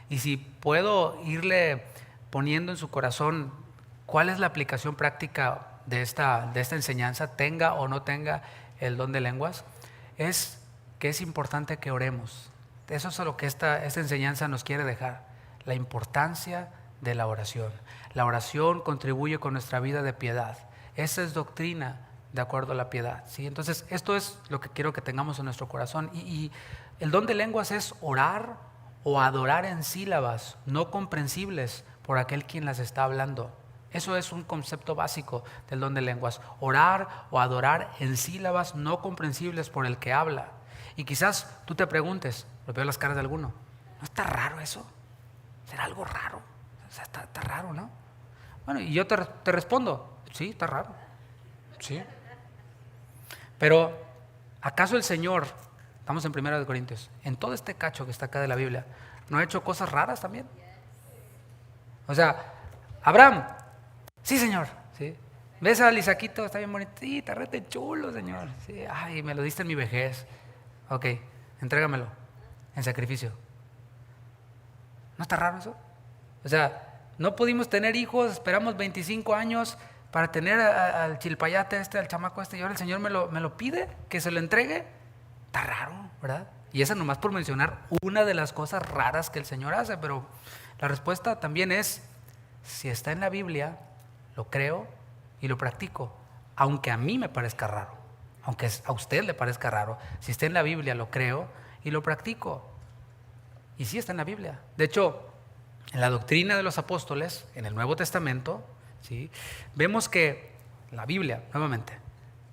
Y si puedo irle poniendo en su corazón cuál es la aplicación práctica de esta enseñanza, tenga o no tenga el don de lenguas, es que es importante que oremos. Eso es lo que esta enseñanza nos quiere dejar, la importancia de la oración. La oración contribuye con nuestra vida de piedad. Esa es doctrina de acuerdo a la piedad, ¿sí? Entonces, esto es lo que quiero que tengamos en nuestro corazón. Y el don de lenguas es orar o adorar en sílabas no comprensibles por aquel quien las está hablando. Eso es un concepto básico del don de lenguas. Orar o adorar en sílabas no comprensibles por el que habla. Y quizás tú te preguntes, lo veo en las caras de alguno, ¿no está raro eso? ¿Será algo raro? O sea, está raro, ¿no? Bueno, y yo te respondo, sí, está raro. Sí. Pero, ¿acaso el Señor, estamos en 1 Corintios, en todo este cacho que está acá de la Biblia, no ha hecho cosas raras también? O sea, Abraham, sí, Señor, sí. ¿Ves a Isaquito? Está bien bonito, rete chulo, Señor. Sí, ay, me lo diste en mi vejez. Ok, entrégamelo en sacrificio. ¿No está raro eso? O sea, no pudimos tener hijos, esperamos 25 años para tener al chilpayate al chamaco y ahora el Señor me lo pide, que se lo entregue. Está raro, ¿verdad? Y esa nomás por mencionar una de las cosas raras que el Señor hace, pero la respuesta también es, si está en la Biblia, lo creo y lo practico, aunque a mí me parezca raro, aunque a usted le parezca raro. Si está en la Biblia, lo creo y lo practico. Y sí está en la Biblia. De hecho, en la doctrina de los apóstoles, en el Nuevo Testamento, ¿sí?, vemos que, la Biblia, nuevamente,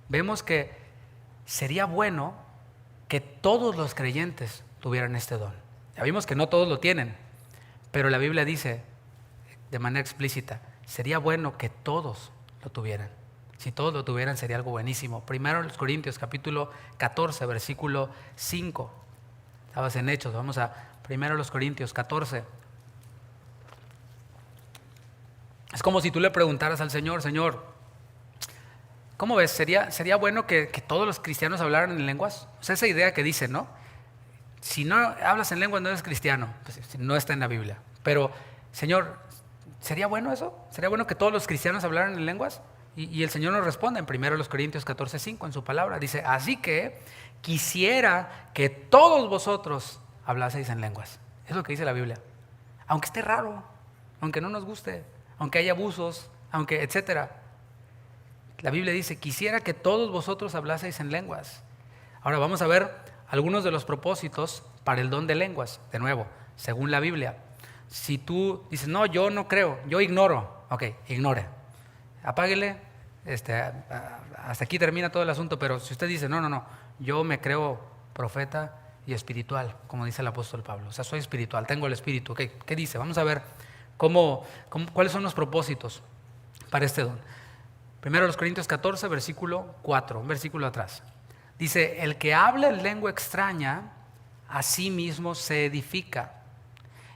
vemos que sería bueno que todos los creyentes tuvieran este don. Ya vimos que no todos lo tienen, pero la Biblia dice de manera explícita, sería bueno que todos lo tuvieran. Si todos lo tuvieran sería algo buenísimo. Primero en los Corintios, capítulo 14, versículo 5. Estabas en Hechos, vamos a primero los Corintios 14. Es como si tú le preguntaras al Señor, Señor, ¿cómo ves? ¿Sería bueno que todos los cristianos hablaran en lenguas? O sea, esa idea que dice, ¿no? Si no hablas en lenguas no eres cristiano, pues no está en la Biblia. Pero, Señor, ¿sería bueno eso? ¿Sería bueno que todos los cristianos hablaran en lenguas? Y el Señor nos responde en 1 Corintios 14:5 en su palabra. Dice, así que quisiera que todos vosotros hablaseis en lenguas. Es lo que dice la Biblia. Aunque esté raro, aunque no nos guste, aunque haya abusos, aunque etcétera. La Biblia dice, quisiera que todos vosotros hablaseis en lenguas. Ahora vamos a ver algunos de los propósitos para el don de lenguas. De nuevo, según la Biblia. Si tú dices, no, yo no creo, yo ignoro. Ok, ignore. Apáguele hasta aquí termina todo el asunto, pero si usted dice, no, yo me creo profeta y espiritual, como dice el apóstol Pablo, o sea, soy espiritual, tengo el espíritu, ¿qué dice? Vamos a ver cuáles son los propósitos para este don. Primero los Corintios 14, versículo 4, un versículo atrás. Dice, el que habla en lengua extraña, a sí mismo se edifica.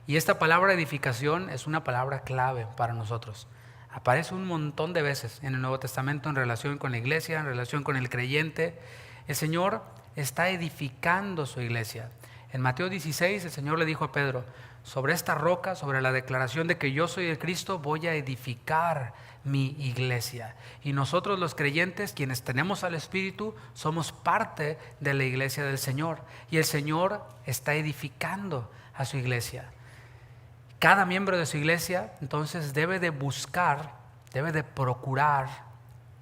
Y esta palabra edificación es una palabra clave para nosotros. Aparece un montón de veces en el Nuevo Testamento en relación con la iglesia, en relación con el creyente. El Señor está edificando su iglesia. En Mateo 16 el Señor le dijo a Pedro, sobre esta roca, sobre la declaración de que yo soy el Cristo, voy a edificar mi iglesia. Y nosotros los creyentes, quienes tenemos al Espíritu, somos parte de la iglesia del Señor. Y el Señor está edificando a su iglesia. Cada miembro de su iglesia entonces debe de buscar, debe de procurar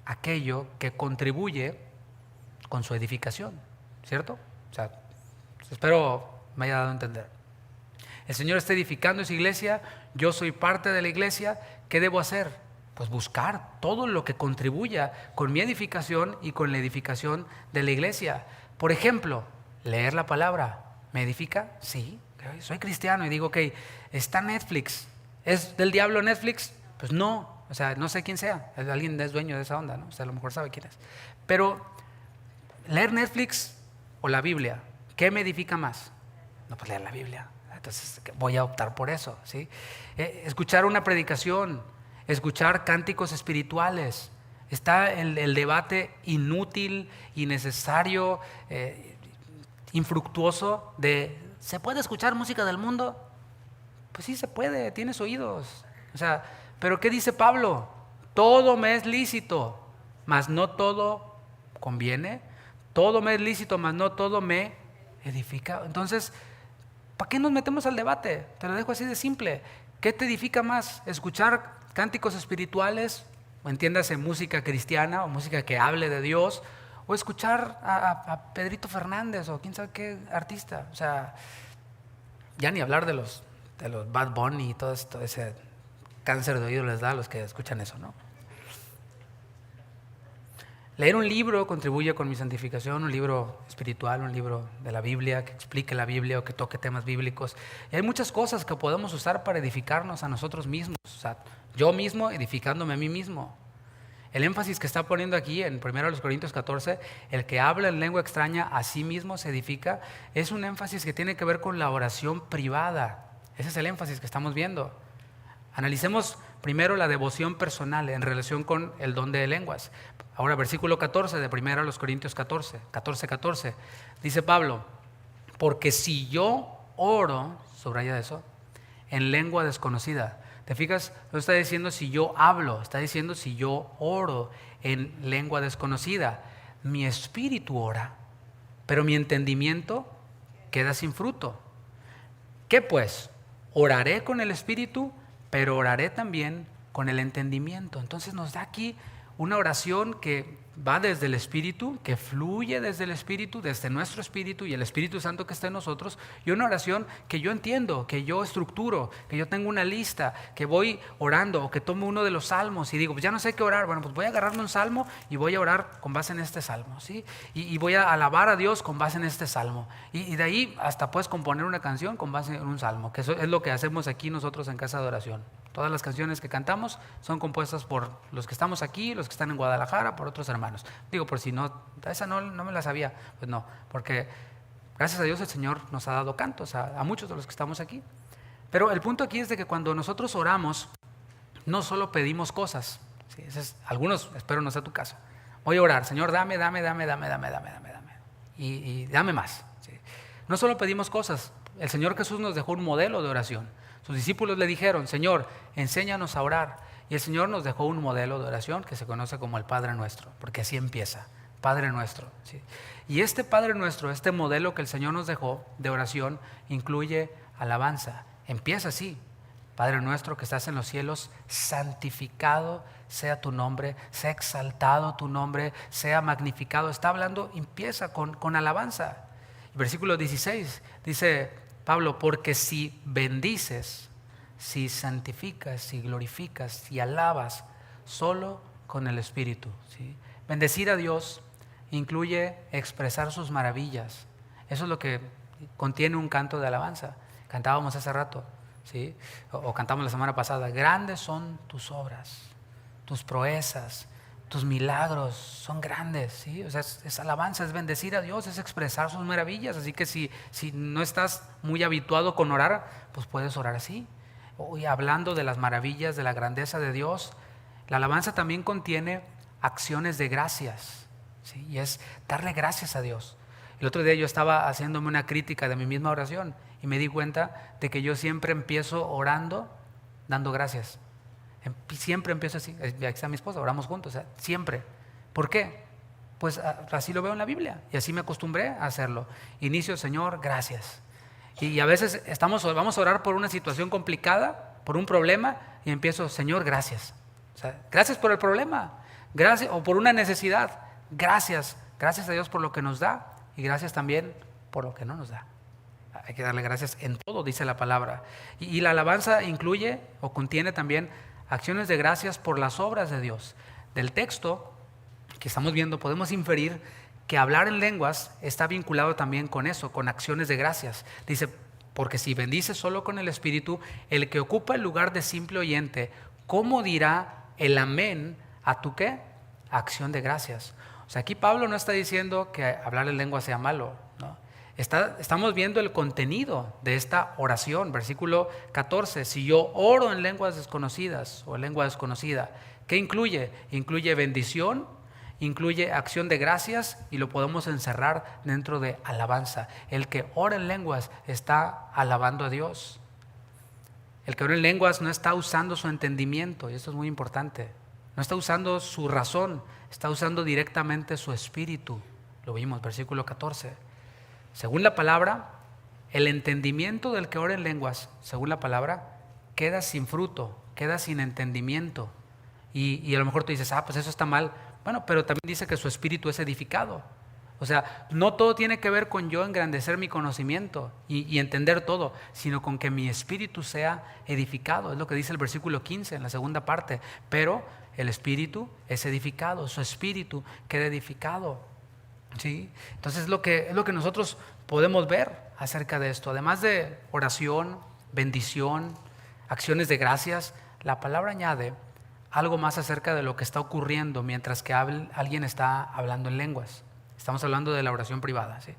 aquello que contribuye con su edificación, ¿cierto? O sea, espero me haya dado a entender. El Señor está edificando esa iglesia, yo soy parte de la iglesia, ¿qué debo hacer? Pues buscar todo lo que contribuya con mi edificación y con la edificación de la iglesia. Por ejemplo, leer la palabra, ¿me edifica? Sí. Soy cristiano y digo, ok, está Netflix, ¿es del diablo Netflix? Pues no, o sea, no sé quién sea, alguien es dueño de esa onda, ¿no? O sea, a lo mejor sabe quién es. Pero leer Netflix o la Biblia, ¿qué me edifica más? No, pues leer la Biblia, entonces voy a optar por eso, ¿sí? Escuchar una predicación, escuchar cánticos espirituales, está el debate inútil, innecesario, infructuoso de ¿se puede escuchar música del mundo? Pues sí se puede, tienes oídos. O sea, pero ¿qué dice Pablo? Todo me es lícito, mas no todo conviene. Todo me es lícito, mas no todo me edifica. Entonces, ¿para qué nos metemos al debate? Te lo dejo así de simple. ¿Qué te edifica más? ¿Escuchar cánticos espirituales? O entiéndase música cristiana o música que hable de Dios, o escuchar a Pedrito Fernández o quién sabe qué artista. O sea, ya ni hablar de los Bad Bunny y todo ese cáncer de oído les da a los que escuchan eso, ¿no? Leer un libro contribuye con mi santificación, un libro espiritual, un libro de la Biblia, que explique la Biblia o que toque temas bíblicos. Y hay muchas cosas que podemos usar para edificarnos a nosotros mismos. O sea, yo mismo edificándome a mí mismo. El énfasis que está poniendo aquí en 1 Corintios 14, el que habla en lengua extraña a sí mismo se edifica, es un énfasis que tiene que ver con la oración privada. Ese es el énfasis que estamos viendo. Analicemos primero la devoción personal en relación con el don de lenguas. Ahora, versículo 14 de 1 Corintios 14, dice Pablo, porque si yo oro, subraya eso, en lengua desconocida. ¿Te fijas? No está diciendo si yo hablo, está diciendo si yo oro en lengua desconocida. Mi espíritu ora, pero mi entendimiento queda sin fruto. ¿Qué pues? Oraré con el espíritu, pero oraré también con el entendimiento. Entonces nos da aquí una oración que va desde el Espíritu, que fluye desde el Espíritu, desde nuestro Espíritu y el Espíritu Santo que está en nosotros, y una oración que yo entiendo, que yo estructuro, que yo tengo una lista, que voy orando o que tomo uno de los salmos y digo, pues ya no sé qué orar, bueno, pues voy a agarrarme un salmo y voy a orar con base en este salmo, ¿sí? Y voy a alabar a Dios con base en este salmo. Y de ahí hasta puedes componer una canción con base en un salmo, que eso es lo que hacemos aquí nosotros en Casa de Oración. Todas las canciones que cantamos son compuestas por los que estamos aquí, los que están en Guadalajara, por otros hermanos. Digo, por si no, esa no me la sabía, pues no, porque gracias a Dios el Señor nos ha dado cantos a muchos de los que estamos aquí. Pero el punto aquí es de que cuando nosotros oramos, no solo pedimos cosas, ¿sí? Algunos, espero no sea tu caso. Voy a orar, Señor, dame, y dame más, ¿sí? No solo pedimos cosas, el Señor Jesús nos dejó un modelo de oración. Sus discípulos le dijeron, Señor, enséñanos a orar. Y el Señor nos dejó un modelo de oración que se conoce como el Padre Nuestro, porque así empieza, Padre Nuestro, ¿sí? Y este Padre Nuestro, este modelo que el Señor nos dejó de oración, incluye alabanza. Empieza así, Padre Nuestro que estás en los cielos, santificado sea tu nombre, sea exaltado tu nombre, sea magnificado. Está hablando, empieza con alabanza. Versículo 16 dice Pablo, porque si bendices, si santificas, si glorificas, si alabas solo con el Espíritu, ¿sí? Bendecir a Dios incluye expresar sus maravillas. Eso es lo que contiene un canto de alabanza. Cantábamos hace rato, ¿sí? O cantamos la semana pasada. Grandes son tus obras, tus proezas, tus milagros son grandes, ¿sí? O sea, es alabanza, es bendecir a Dios, es expresar sus maravillas. Así que si no estás muy habituado con orar, pues puedes orar así. Hoy hablando de las maravillas, de la grandeza de Dios. La alabanza también contiene acciones de gracias, ¿sí? Y es darle gracias a Dios. El otro día yo estaba haciéndome una crítica de mi misma oración y me di cuenta de que yo siempre empiezo orando dando gracias. Siempre empiezo así. Aquí está mi esposa, oramos juntos, o sea, siempre. ¿Por qué? Pues así lo veo en la Biblia y así me acostumbré a hacerlo. Inicio, Señor, gracias. Y a veces vamos a orar por una situación complicada, por un problema, y empiezo, Señor, gracias. O sea, gracias por el problema, gracias, o por una necesidad. Gracias a Dios por lo que nos da y gracias también por lo que no nos da. Hay que darle gracias en todo, dice la palabra. Y la alabanza incluye o contiene también acciones de gracias por las obras de Dios. Del texto que estamos viendo podemos inferir que hablar en lenguas está vinculado también con eso, con acciones de gracias. Dice, porque si bendices solo con el Espíritu, el que ocupa el lugar de simple oyente, ¿cómo dirá el amén a tu qué? Acción de gracias. O sea, aquí Pablo no está diciendo que hablar en lengua sea malo, ¿no? Estamos viendo el contenido de esta oración, versículo 14. Si yo oro en lenguas desconocidas o en lengua desconocida, ¿qué incluye? Incluye bendición, incluye acción de gracias y lo podemos encerrar dentro de alabanza. El que ora en lenguas está alabando a Dios. El que ora en lenguas no está usando su entendimiento, y esto es muy importante. No está usando su razón, está usando directamente su espíritu. Lo vimos, versículo 14. Según la palabra, el entendimiento del que ora en lenguas, según la palabra, queda sin fruto, queda sin entendimiento. Y a lo mejor tú dices, pues eso está mal. Bueno, pero también dice que su espíritu es edificado. O sea, no todo tiene que ver con yo engrandecer mi conocimiento y entender todo, sino con que mi espíritu sea edificado. Es lo que dice el versículo 15 en la segunda parte. Pero el espíritu es edificado, su espíritu queda edificado. ¿Sí? Entonces es lo que nosotros podemos ver acerca de esto. Además de oración, bendición, acciones de gracias, la palabra añade algo más acerca de lo que está ocurriendo mientras que alguien está hablando en lenguas. Estamos hablando de la oración privada, ¿sí?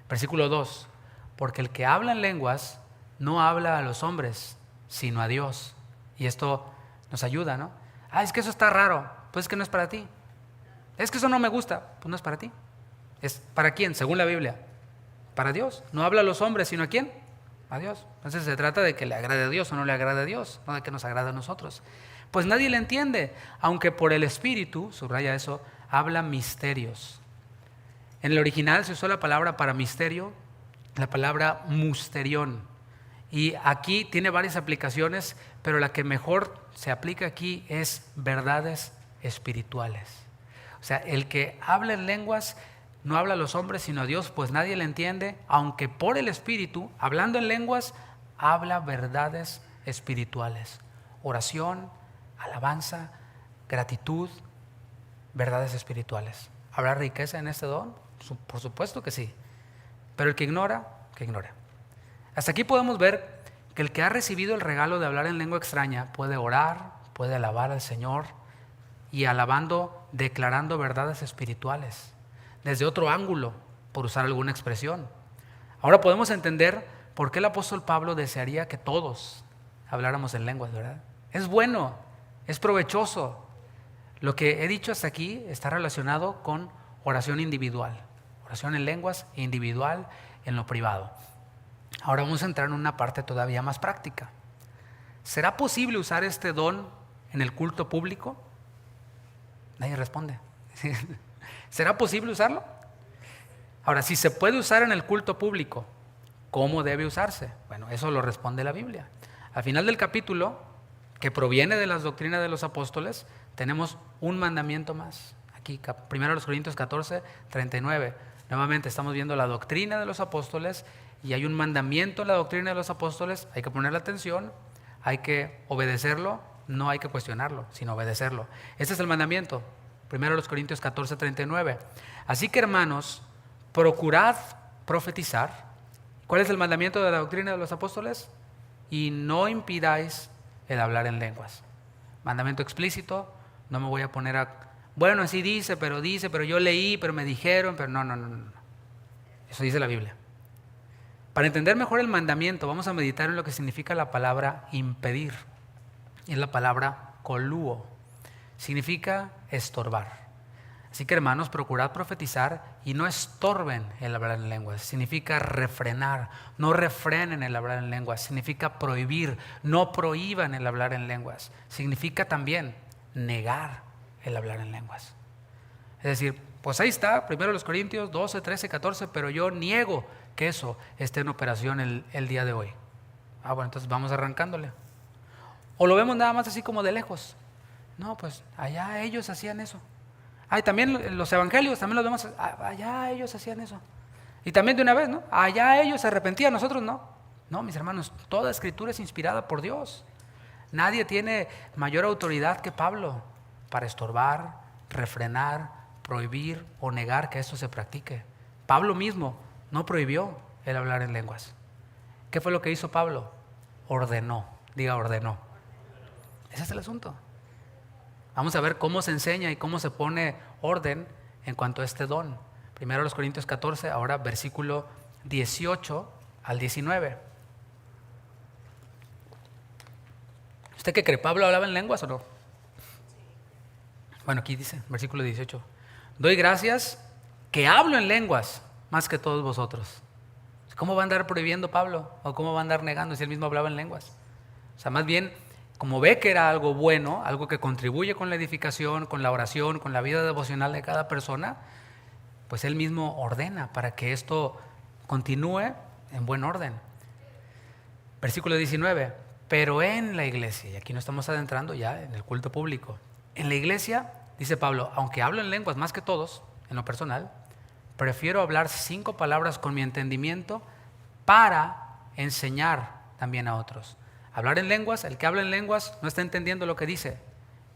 Versículo 2. Porque el que habla en lenguas no habla a los hombres, sino a Dios. Y esto nos ayuda, ¿no? Es que eso está raro. Pues es que no es para ti. Es que eso no me gusta. Pues no es para ti. ¿Es para quién? Según la Biblia. Para Dios. No habla a los hombres, sino ¿a quién? A Dios. Entonces se trata de que le agrade a Dios o no le agrade a Dios, no de que nos agrade a nosotros. Pues nadie le entiende, aunque por el Espíritu, subraya eso, habla misterios. En el original se usó la palabra para misterio, la palabra musterión. Y aquí tiene varias aplicaciones, pero la que mejor se aplica aquí es verdades espirituales. O sea, el que habla en lenguas no habla a los hombres sino a Dios, pues nadie le entiende, aunque por el Espíritu, hablando en lenguas, habla verdades espirituales. Oración, alabanza, gratitud, verdades espirituales. ¿Habrá riqueza en este don? Por supuesto que sí. Pero el que ignora, que ignora. Hasta aquí podemos ver que el que ha recibido el regalo de hablar en lengua extraña puede orar, puede alabar al Señor y alabando, declarando verdades espirituales desde otro ángulo, por usar alguna expresión. Ahora podemos entender por qué el apóstol Pablo desearía que todos habláramos en lenguas, ¿verdad? Es bueno, es provechoso. Lo que he dicho hasta aquí está relacionado con oración individual, oración en lenguas individual en lo privado. Ahora vamos a entrar en una parte todavía más práctica. ¿Será posible usar este don en el culto público? Nadie responde. ¿Será posible usarlo? Ahora, si se puede usar en el culto público, ¿cómo debe usarse? Bueno, eso lo responde la Biblia. Al final del capítulo, que proviene de las doctrinas de los apóstoles, tenemos un mandamiento más. Aquí, 1 Corintios 14, 39. Nuevamente estamos viendo la doctrina de los apóstoles y hay un mandamiento en la doctrina de los apóstoles. Hay que ponerle atención, hay que obedecerlo no hay que cuestionarlo, sino obedecerlo. Este es el mandamiento. 1 Corintios 14:39. Así que, hermanos, procurad profetizar. ¿Cuál es el mandamiento de la doctrina de los apóstoles? Y no impidáis el hablar en lenguas. Mandamiento explícito. No me voy a poner a... Bueno, así dice, pero yo leí, pero me dijeron, pero no. Eso dice la Biblia. Para entender mejor el mandamiento, vamos a meditar en lo que significa la palabra impedir. Y es la palabra coluo. Significa estorbar. Así que, hermanos, procurad profetizar y no estorben el hablar en lenguas. Significa refrenar. No refrenen el hablar en lenguas. Significa prohibir. No prohíban el hablar en lenguas. Significa también negar el hablar en lenguas. Es decir, pues ahí está, 1 Corintios 12, 13, 14, pero yo niego que eso esté en operación el día de hoy. Bueno, entonces vamos arrancándole. O lo vemos nada más así como de lejos. No, pues allá ellos hacían eso. Y también los evangelios, también los vemos, allá ellos hacían eso. Y también de una vez, ¿no? Allá ellos se arrepentían, nosotros no. No, mis hermanos, toda escritura es inspirada por Dios. Nadie tiene mayor autoridad que Pablo para estorbar, refrenar, prohibir o negar que esto se practique. Pablo mismo no prohibió el hablar en lenguas. ¿Qué fue lo que hizo Pablo? Ordenó. Diga, ordenó. Ese es el asunto. Vamos a ver cómo se enseña y cómo se pone orden en cuanto a este don. 1 Corintios 14, ahora versículo 18 al 19. ¿Usted qué cree? ¿Pablo hablaba en lenguas o no? Bueno, aquí dice, versículo 18. Doy gracias que hablo en lenguas más que todos vosotros. ¿Cómo va a andar prohibiendo Pablo? ¿O cómo va a andar negando si él mismo hablaba en lenguas? O sea, más bien, como ve que era algo bueno, algo que contribuye con la edificación, con la oración, con la vida devocional de cada persona, pues él mismo ordena para que esto continúe en buen orden. Versículo 19. Pero en la iglesia, y aquí nos estamos adentrando ya en el culto público, en la iglesia, dice Pablo, aunque hablo en lenguas más que todos, en lo personal, prefiero hablar 5 palabras con mi entendimiento para enseñar también a otros. Hablar en lenguas, el que habla en lenguas no está entendiendo lo que dice.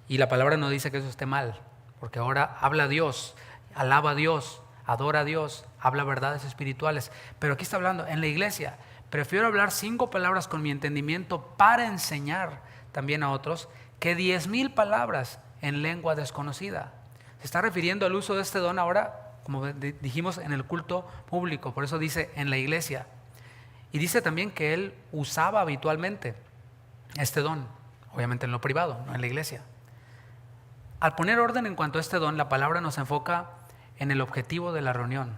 Y la palabra no dice que eso esté mal, porque ahora habla a Dios, alaba a Dios, adora a Dios, habla verdades espirituales. Pero aquí está hablando, en la iglesia, prefiero hablar 5 palabras con mi entendimiento para enseñar también a otros que 10,000 palabras en lengua desconocida. Se está refiriendo al uso de este don ahora, como dijimos, en el culto público. Por eso dice en la iglesia. Y dice también que él usaba habitualmente este don, obviamente en lo privado, no en la iglesia. Al poner orden en cuanto a este don, la palabra nos enfoca en el objetivo de la reunión.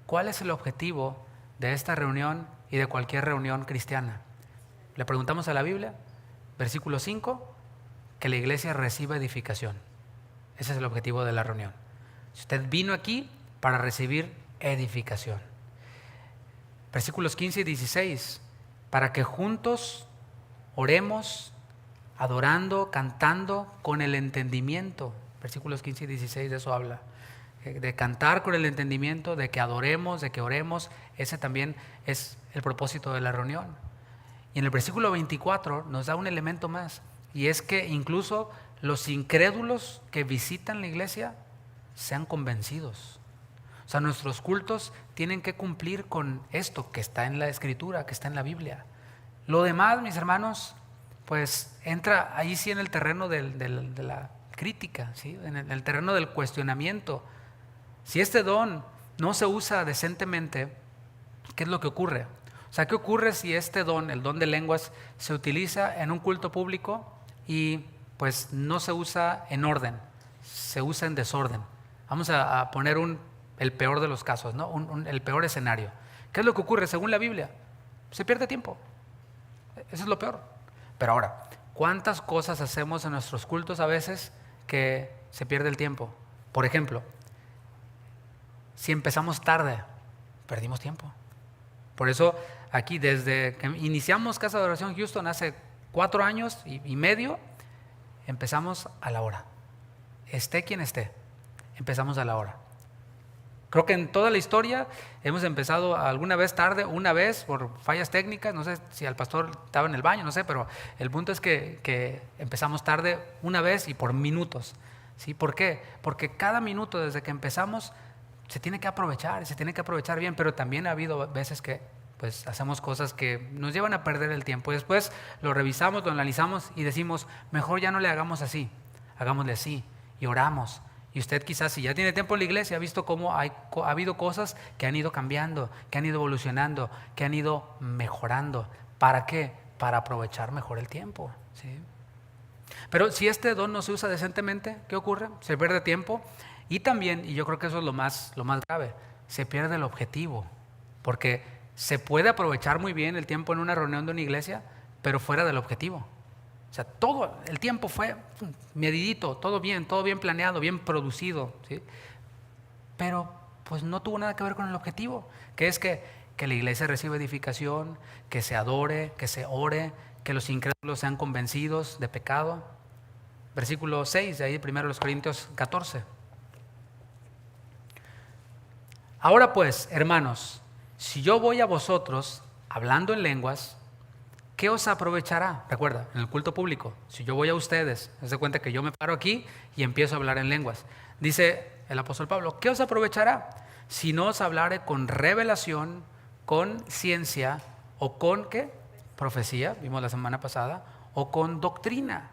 ¿Cuál es el objetivo de esta reunión y de cualquier reunión cristiana? Le preguntamos a la Biblia, versículo 5, que la iglesia reciba edificación. Ese es el objetivo de la reunión. Si usted vino aquí para recibir edificación. Versículos 15 y 16, para que juntos oremos, adorando, cantando con el entendimiento. Versículos 15 y 16 de eso habla. De cantar con el entendimiento, de que adoremos, de que oremos. Ese también es el propósito de la reunión. Y en el versículo 24 nos da un elemento más. Y es que incluso los incrédulos que visitan la iglesia sean convencidos. O sea, nuestros cultos tienen que cumplir con esto que está en la Escritura, que está en la Biblia. Lo demás, mis hermanos, pues entra ahí sí en el terreno de la crítica, ¿sí? En el terreno del cuestionamiento. Si este don no se usa decentemente, ¿qué es lo que ocurre? O sea, ¿qué ocurre si este don, el don de lenguas, se utiliza en un culto público y pues no se usa en orden, se usa en desorden? Vamos a poner el peor de los casos, ¿no? El peor escenario. ¿Qué es lo que ocurre según la Biblia? Se pierde tiempo. Eso es lo peor. Pero ahora, ¿cuántas cosas hacemos en nuestros cultos a veces que se pierde el tiempo? Por ejemplo, si empezamos tarde, perdimos tiempo. Por eso aquí, desde que iniciamos Casa de Oración Houston hace 4 años y medio, empezamos a la hora. Esté quien esté, empezamos a la hora. Creo que en toda la historia hemos empezado alguna vez tarde, una vez por fallas técnicas, no sé si el pastor estaba en el baño, no sé, pero el punto es que empezamos tarde una vez y por minutos. ¿Sí? ¿Por qué? Porque cada minuto desde que empezamos se tiene que aprovechar, se tiene que aprovechar bien, pero también ha habido veces que pues hacemos cosas que nos llevan a perder el tiempo y después lo revisamos, lo analizamos y decimos, mejor ya no le hagamos así, hagámosle así y oramos. Y usted quizás si ya tiene tiempo en la iglesia ha visto cómo ha habido cosas que han ido cambiando, que han ido evolucionando, que han ido mejorando. ¿Para qué? Para aprovechar mejor el tiempo, ¿sí? Pero si este don no se usa decentemente, ¿qué ocurre? Se pierde tiempo y también, y yo creo que eso es lo más grave, se pierde el objetivo. Porque se puede aprovechar muy bien el tiempo en una reunión de una iglesia, pero fuera del objetivo. O sea, todo el tiempo fue medidito, todo bien planeado, bien producido, ¿sí? Pero pues no tuvo nada que ver con el objetivo, que es que la iglesia reciba edificación, que se adore, que se ore, que los incrédulos sean convencidos de pecado. Versículo 6, de ahí primero los Corintios 14. Ahora pues, hermanos, si yo voy a vosotros hablando en lenguas, ¿qué os aprovechará? Recuerda, en el culto público, si yo voy a ustedes, se da cuenta que yo me paro aquí y empiezo a hablar en lenguas. Dice el apóstol Pablo, ¿qué os aprovechará? Si no os hablare con revelación, con ciencia o con ¿qué? Profecía, vimos la semana pasada, o con doctrina.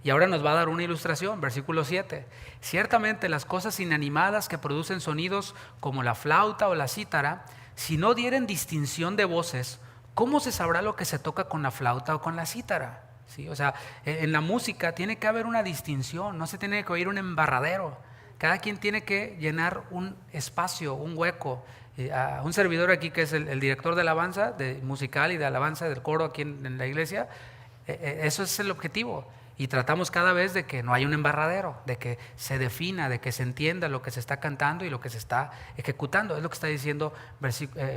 Y ahora nos va a dar una ilustración, versículo 7. Ciertamente las cosas inanimadas que producen sonidos como la flauta o la cítara, si no dieren distinción de voces, ¿cómo se sabrá lo que se toca con la flauta o con la cítara? ¿Sí? O sea, en la música tiene que haber una distinción, no se tiene que oír un embarradero. Cada quien tiene que llenar un espacio, un hueco. Un servidor aquí que es el director de alabanza, de musical y de alabanza del coro aquí en la iglesia, eso es el objetivo. Y tratamos cada vez de que no haya un embarradero, de que se defina, de que se entienda lo que se está cantando y lo que se está ejecutando. Es lo que está diciendo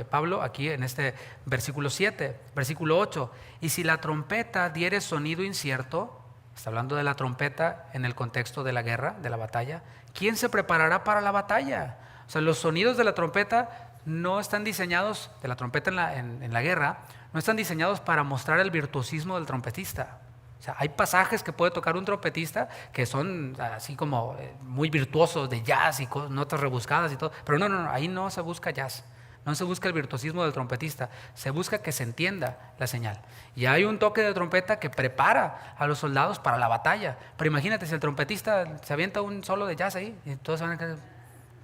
Pablo aquí en este versículo 7, versículo 8. Y si la trompeta diere sonido incierto, está hablando de la trompeta en el contexto de la guerra, de la batalla, ¿quién se preparará para la batalla? O sea, los sonidos de la trompeta no están diseñados, de la trompeta en la guerra, no están diseñados para mostrar el virtuosismo del trompetista. O sea, hay pasajes que puede tocar un trompetista que son así como muy virtuosos de jazz y notas rebuscadas y todo, pero no, ahí no se busca jazz, no se busca el virtuosismo del trompetista, se busca que se entienda la señal. Y hay un toque de trompeta que prepara a los soldados para la batalla, pero imagínate si el trompetista se avienta un solo de jazz ahí y todos van a creer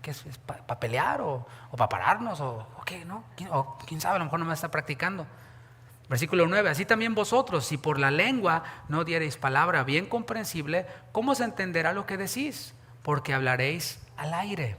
que es para pelear o para pararnos o qué, ¿no? O quién sabe, a lo mejor no me está practicando. Versículo 9, así también vosotros, si por la lengua no diereis palabra bien comprensible, ¿cómo se entenderá lo que decís? Porque hablaréis al aire.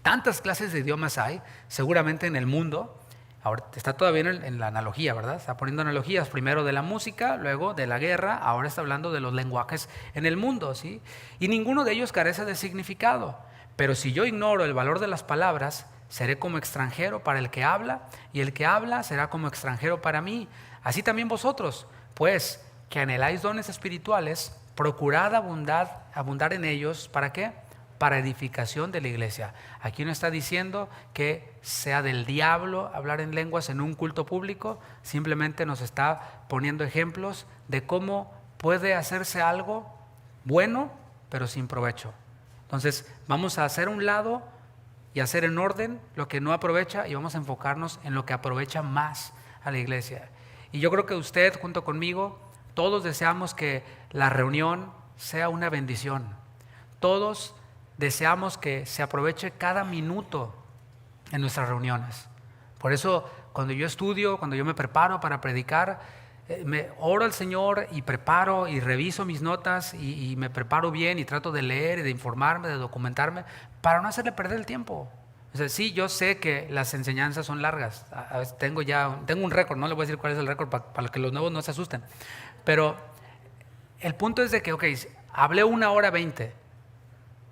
Tantas clases de idiomas hay, seguramente en el mundo. Ahora está todavía en la analogía, ¿verdad? Está poniendo analogías, primero de la música, luego de la guerra, ahora está hablando de los lenguajes en el mundo, ¿sí? Y ninguno de ellos carece de significado. Pero si yo ignoro el valor de las palabras, seré como extranjero para el que habla, y el que habla será como extranjero para mí. Así también vosotros, pues, que anheláis dones espirituales, procurad abundar en ellos. ¿Para qué? Para edificación de la iglesia. Aquí no está diciendo que sea del diablo hablar en lenguas en un culto público, simplemente nos está poniendo ejemplos de cómo puede hacerse algo bueno, pero sin provecho. Entonces, vamos a hacer a un lado y hacer en orden lo que no aprovecha y vamos a enfocarnos en lo que aprovecha más a la iglesia. Y yo creo que usted, junto conmigo, todos deseamos que la reunión sea una bendición. Todos deseamos que se aproveche cada minuto en nuestras reuniones. Por eso, cuando yo estudio, cuando yo me preparo para predicar, me oro al Señor y preparo y reviso mis notas y me preparo bien y trato de leer y de informarme, de documentarme para no hacerle perder el tiempo. O sea, sí, yo sé que las enseñanzas son largas. Tengo un récord, no le voy a decir cuál es el récord para que los nuevos no se asusten. Pero el punto es de que, ok, hablé 1:20.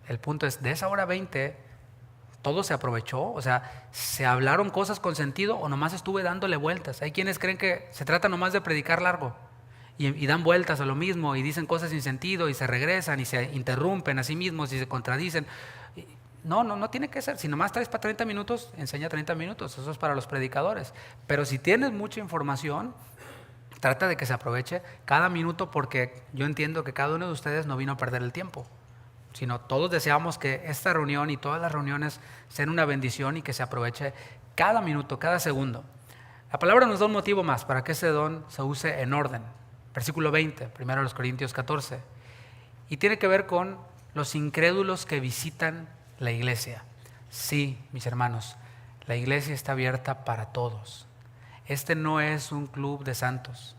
El punto es, de esa 1:20, todo se aprovechó, o sea, se hablaron cosas con sentido o nomás estuve dándole vueltas. Hay quienes creen que se trata nomás de predicar largo y dan vueltas a lo mismo y dicen cosas sin sentido y se regresan y se interrumpen a sí mismos y se contradicen. No tiene que ser. Si nomás traes para 30 minutos, enseña 30 minutos. Eso es para los predicadores. Pero si tienes mucha información, trata de que se aproveche cada minuto, porque yo entiendo que cada uno de ustedes no vino a perder el tiempo, sino todos deseamos que esta reunión y todas las reuniones sean una bendición y que se aproveche cada minuto, cada segundo. La palabra nos da un motivo más para que ese don se use en orden. Versículo 20, 1 Corintios 14. Y tiene que ver con los incrédulos que visitan la iglesia. Sí, mis hermanos, la iglesia está abierta para todos. Este no es un club de santos.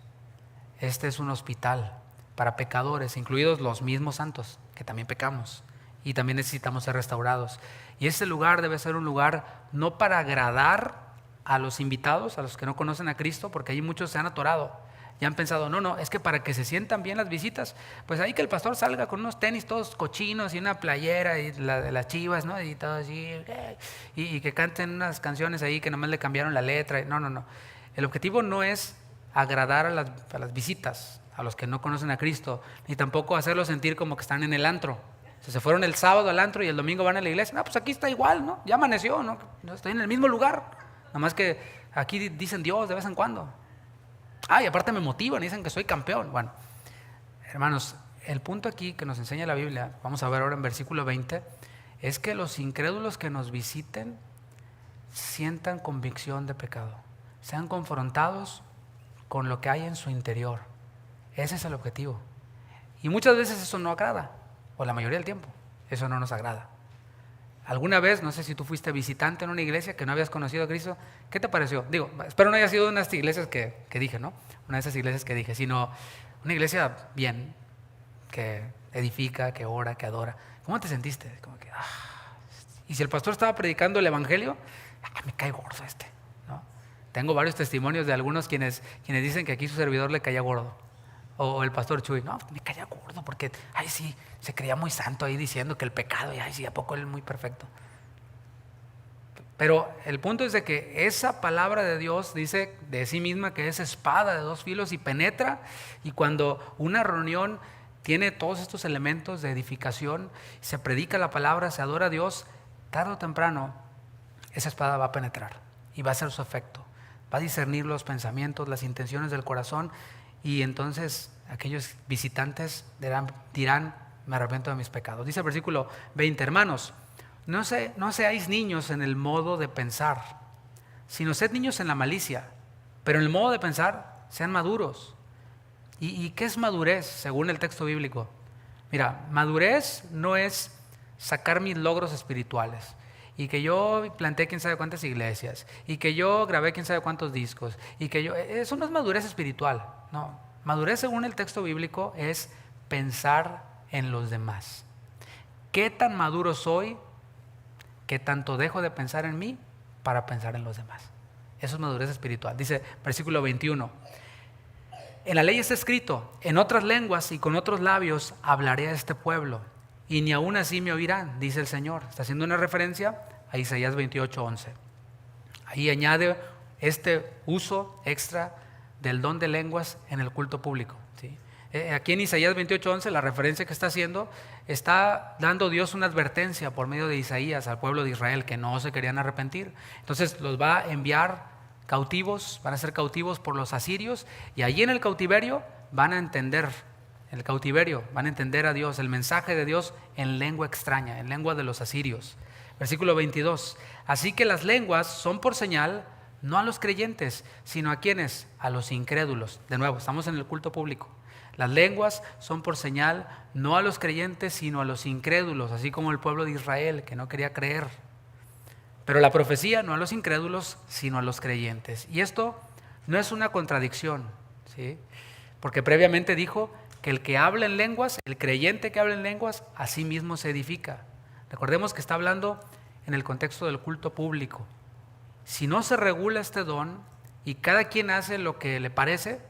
Este es un hospital para pecadores, incluidos los mismos santos, que también pecamos y también necesitamos ser restaurados. Y ese lugar debe ser un lugar no para agradar a los invitados, a los que no conocen a Cristo, porque ahí muchos se han atorado. Ya han pensado, no, es que para que se sientan bien las visitas, pues ahí que el pastor salga con unos tenis todos cochinos y una playera y de las Chivas, ¿no? Y todo así, y que canten unas canciones ahí que nomás le cambiaron la letra. No. El objetivo no es agradar a las visitas, a los que no conocen a Cristo, ni tampoco hacerlos sentir como que están en el antro. Si se fueron el sábado al antro y el domingo van a la iglesia, no, pues aquí está igual, ¿no? Ya amaneció, ¿no? Estoy en el mismo lugar, nomás que aquí dicen Dios de vez en cuando. Y aparte me motivan y dicen que soy campeón. Bueno, hermanos, el punto aquí que nos enseña la Biblia, vamos a ver ahora en versículo 20, es que los incrédulos que nos visiten sientan convicción de pecado, sean confrontados con lo que hay en su interior. Ese es el objetivo. Y muchas veces eso no agrada, o la mayoría del tiempo, eso no nos agrada. ¿Alguna vez, no sé si tú fuiste visitante en una iglesia que no habías conocido a Cristo, qué te pareció? Digo, espero no haya sido una de estas iglesias que dije, ¿no? Una de esas iglesias que dije, sino una iglesia bien, que edifica, que ora, que adora. ¿Cómo te sentiste? Como que, Y si el pastor estaba predicando el evangelio, me cae gordo ¿no? Tengo varios testimonios de algunos quienes dicen que aquí su servidor le caía gordo. O el pastor Chuy, no, me caía gordo porque, sí, se creía muy santo ahí diciendo que el pecado, y sí, ¿a poco él es muy perfecto? Pero el punto es de que esa palabra de Dios dice de sí misma que es espada de dos filos y penetra, y cuando una reunión tiene todos estos elementos de edificación, se predica la palabra, se adora a Dios, tarde o temprano esa espada va a penetrar y va a hacer su efecto, va a discernir los pensamientos, las intenciones del corazón. Y entonces aquellos visitantes dirán, me arrepiento de mis pecados. Dice el versículo 20, hermanos, no seáis niños en el modo de pensar, sino sed niños en la malicia, pero en el modo de pensar sean maduros. ¿Y qué es madurez según el texto bíblico? Mira, madurez no es sacar mis logros espirituales, y que yo planté quién sabe cuántas iglesias, y que yo grabé quién sabe cuántos discos, y que eso no es madurez espiritual. No, madurez según el texto bíblico es pensar en los demás. ¿Qué tan maduro soy? ¿Qué tanto dejo de pensar en mí para pensar en los demás? Eso es madurez espiritual. Dice versículo 21, en la ley está escrito, en otras lenguas y con otros labios hablaré a este pueblo, y ni aún así me oirán, dice el Señor. Está haciendo una referencia a Isaías 28:11. Ahí añade este uso extra del don de lenguas en el culto público, ¿sí? Aquí en Isaías 28:11, la referencia que está haciendo, está dando Dios una advertencia por medio de Isaías al pueblo de Israel que no se querían arrepentir. Entonces los va a enviar cautivos, van a ser cautivos por los asirios, y allí en el cautiverio van a entender a Dios, el mensaje de Dios en lengua extraña, en lengua de los asirios. Versículo 22, así que las lenguas son por señal, no a los creyentes, sino a quienes, a los incrédulos. De nuevo, estamos en el culto público. Las lenguas son por señal, no a los creyentes, sino a los incrédulos, así como el pueblo de Israel, que no quería creer. Pero la profecía, no a los incrédulos, sino a los creyentes. Y esto no es una contradicción, ¿sí? Porque previamente dijo que el que habla en lenguas, el creyente que habla en lenguas, a sí mismo se edifica. Recordemos que está hablando en el contexto del culto público. Si no se regula este don y cada quien hace lo que le parece,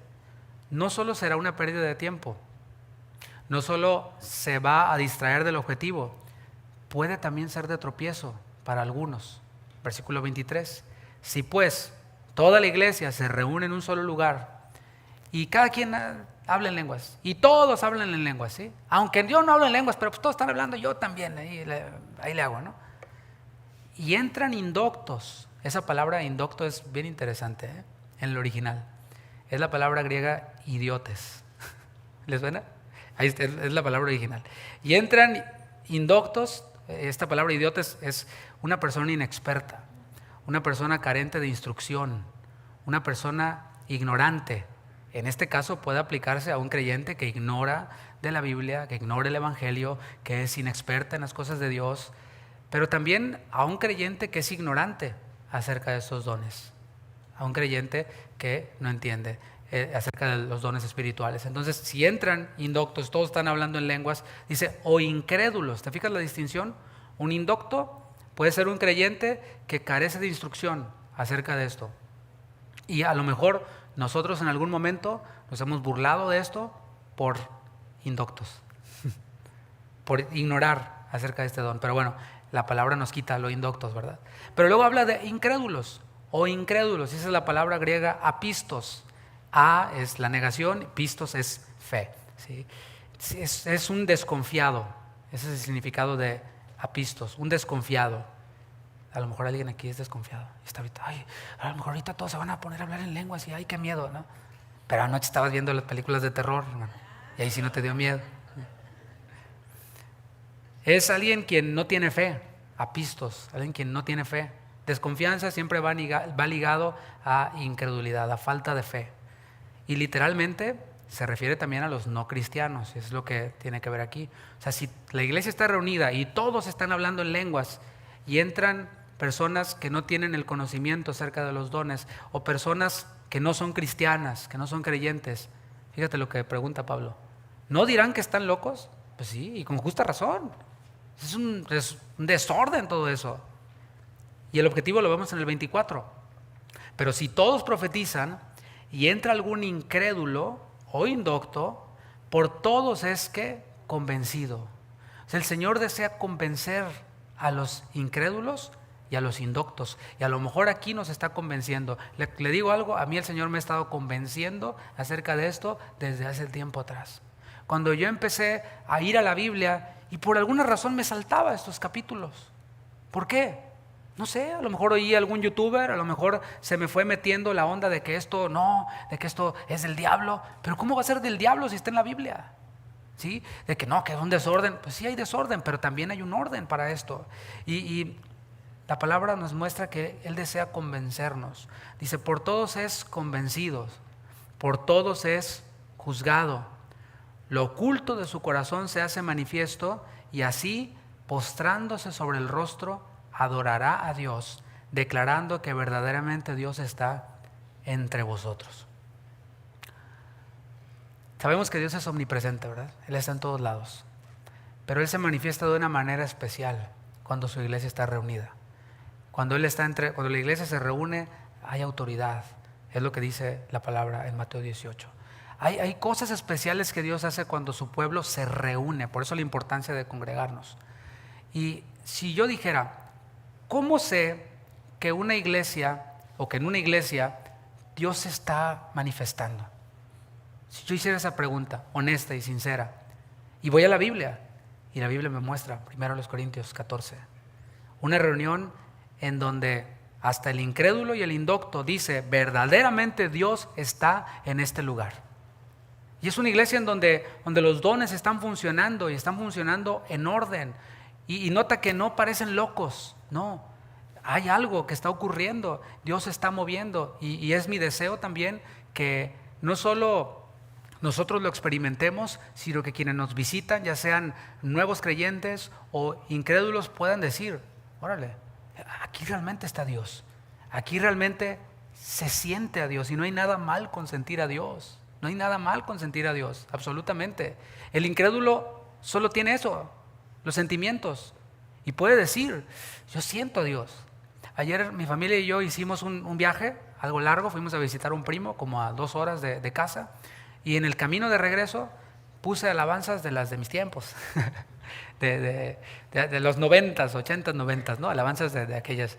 no solo será una pérdida de tiempo, no solo se va a distraer del objetivo, puede también ser de tropiezo para algunos. Versículo 23, si pues toda la iglesia se reúne en un solo lugar y cada quien habla en lenguas, y todos hablan en lenguas, ¿sí? Aunque yo no hablo en lenguas, pero pues todos están hablando, yo también, ahí le hago, ¿no? y entran indoctos. Esa palabra indocto es bien interesante, en el original. Es la palabra griega idiotes. ¿Les suena? Ahí es la palabra original. Y entran indoctos. Esta palabra idiotes es una persona inexperta, una persona carente de instrucción, una persona ignorante. En este caso puede aplicarse a un creyente que ignora de la Biblia, que ignora el Evangelio, que es inexperta en las cosas de Dios, pero también a un creyente que es ignorante acerca de estos dones, a un creyente que no entiende acerca de los dones espirituales. Entonces, si entran indoctos, todos están hablando en lenguas, dice, o incrédulos. ¿Te fijas la distinción? Un indocto puede ser un creyente que carece de instrucción acerca de esto. Y a lo mejor nosotros en algún momento nos hemos burlado de esto por indoctos, por ignorar acerca de este don. Pero bueno, la palabra nos quita lo indoctos, ¿verdad? Pero luego habla de incrédulos o incrédulos. Esa es la palabra griega apistos. A es la negación, pistos es fe, ¿sí? Es un desconfiado. Ese es el significado de apistos, un desconfiado. A lo mejor alguien aquí es desconfiado. Está ahorita, a lo mejor ahorita todos se van a poner a hablar en lenguas y ay, qué miedo, ¿no? Pero anoche estabas viendo las películas de terror, hermano, y ahí sí no te dio miedo. Es alguien quien no tiene fe, apistos, alguien quien no tiene fe. Desconfianza siempre va ligado a incredulidad, a falta de fe. Y literalmente se refiere también a los no cristianos, es lo que tiene que ver aquí. O sea, si la iglesia está reunida y todos están hablando en lenguas y entran personas que no tienen el conocimiento acerca de los dones o personas que no son cristianas, que no son creyentes, fíjate lo que pregunta Pablo. ¿No dirán que están locos? Pues sí, y con justa razón. Es un desorden todo eso. Y el objetivo lo vemos en el 24. Pero si todos profetizan y entra algún incrédulo o indocto, por todos es que convencido. O sea, el Señor desea convencer a los incrédulos y a los indoctos. Y a lo mejor aquí nos está convenciendo. Le digo algo, a mí el Señor me ha estado convenciendo acerca de esto desde hace tiempo atrás. Cuando yo empecé a ir a la Biblia y por alguna razón me saltaba estos capítulos. ¿Por qué? No sé, a lo mejor oí a algún youtuber, a lo mejor se me fue metiendo la onda de que esto no, de que esto es del diablo. Pero ¿cómo va a ser del diablo si está en la Biblia? ¿Sí? De que no, que es un desorden. Pues sí hay desorden, pero también hay un orden para esto. Y la palabra nos muestra que Él desea convencernos. Dice, por todos es convencidos, por todos es juzgado. Lo oculto de su corazón se hace manifiesto y así, postrándose sobre el rostro, adorará a Dios, declarando que verdaderamente Dios está entre vosotros. Sabemos que Dios es omnipresente, ¿verdad? Él está en todos lados. Pero Él se manifiesta de una manera especial cuando su iglesia está reunida. Cuando la iglesia se reúne, hay autoridad. Es lo que dice la palabra en Mateo 18. Hay cosas especiales que Dios hace cuando su pueblo se reúne. Por eso la importancia de congregarnos. Y si yo dijera, ¿cómo sé que una iglesia o que en una iglesia Dios se está manifestando? Si yo hiciera esa pregunta honesta y sincera y voy a la Biblia y la Biblia me muestra, 1 Corintios 14, una reunión en donde hasta el incrédulo y el indocto dice verdaderamente Dios está en este lugar. Y es una iglesia en donde los dones están funcionando y están funcionando en orden. Y nota que no parecen locos, no. Hay algo que está ocurriendo, Dios se está moviendo y es mi deseo también que no solo nosotros lo experimentemos, sino que quienes nos visitan, ya sean nuevos creyentes o incrédulos, puedan decir, órale, aquí realmente está Dios, aquí realmente se siente a Dios y no hay nada mal con sentir a Dios, no hay nada mal con sentir a Dios, absolutamente. El incrédulo solo tiene eso, los sentimientos, y puede decir, yo siento a Dios. Ayer mi familia y yo hicimos un viaje, algo largo, fuimos a visitar a un primo, como a 2 horas de casa, y en el camino de regreso puse alabanzas de las de mis tiempos, de los 90s, 80s, 90s, ¿no? Alabanzas de aquellas.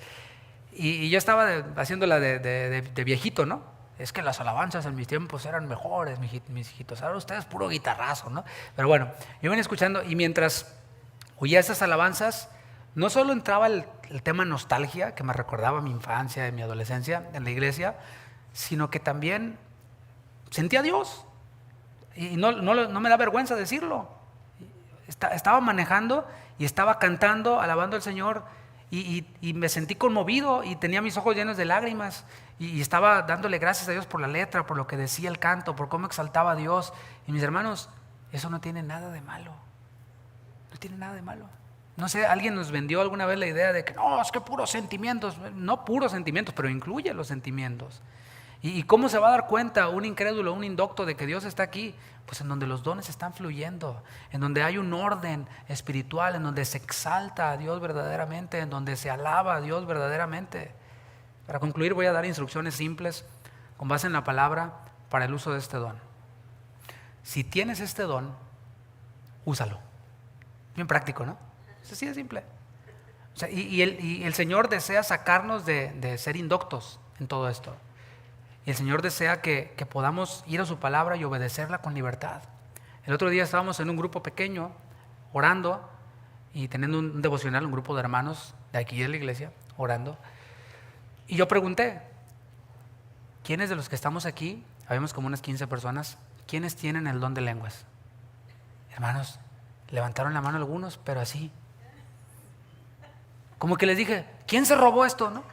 Y yo estaba haciéndola de viejito, ¿no? Es que las alabanzas en mis tiempos eran mejores, mis hijitos. Ahora ustedes puro guitarrazo, ¿no? Pero bueno, yo venía escuchando y mientras oía esas alabanzas, no solo entraba el tema nostalgia, que me recordaba mi infancia y mi adolescencia en la iglesia, sino que también sentía a Dios. Y no me da vergüenza decirlo. Estaba manejando y estaba cantando, alabando al Señor, y me sentí conmovido y tenía mis ojos llenos de lágrimas y estaba dándole gracias a Dios por la letra, por lo que decía el canto, por cómo exaltaba a Dios. Y mis hermanos, eso no tiene nada de malo. No tiene nada de malo. No sé, alguien nos vendió alguna vez la idea de que no, es que puros sentimientos. No puros sentimientos, pero incluye los sentimientos. ¿Y cómo se va a dar cuenta un incrédulo, un indocto de que Dios está aquí? Pues en donde los dones están fluyendo, en donde hay un orden espiritual, en donde se exalta a Dios verdaderamente, en donde se alaba a Dios verdaderamente. Para concluir, voy a dar instrucciones simples con base en la palabra para el uso de este don. Si tienes este don, úsalo. Bien práctico, ¿no? Es así de simple. O sea, y el Señor desea sacarnos de ser indoctos en todo esto. Y el Señor desea que podamos ir a su palabra y obedecerla con libertad. El otro día estábamos en un grupo pequeño, orando y teniendo un devocional, un grupo de hermanos de aquí de la iglesia, orando. Y yo pregunté, ¿quiénes de los que estamos aquí, habíamos como unas 15 personas, quiénes tienen el don de lenguas? Hermanos, levantaron la mano algunos, pero así. Como que les dije, ¿quién se robó esto, no?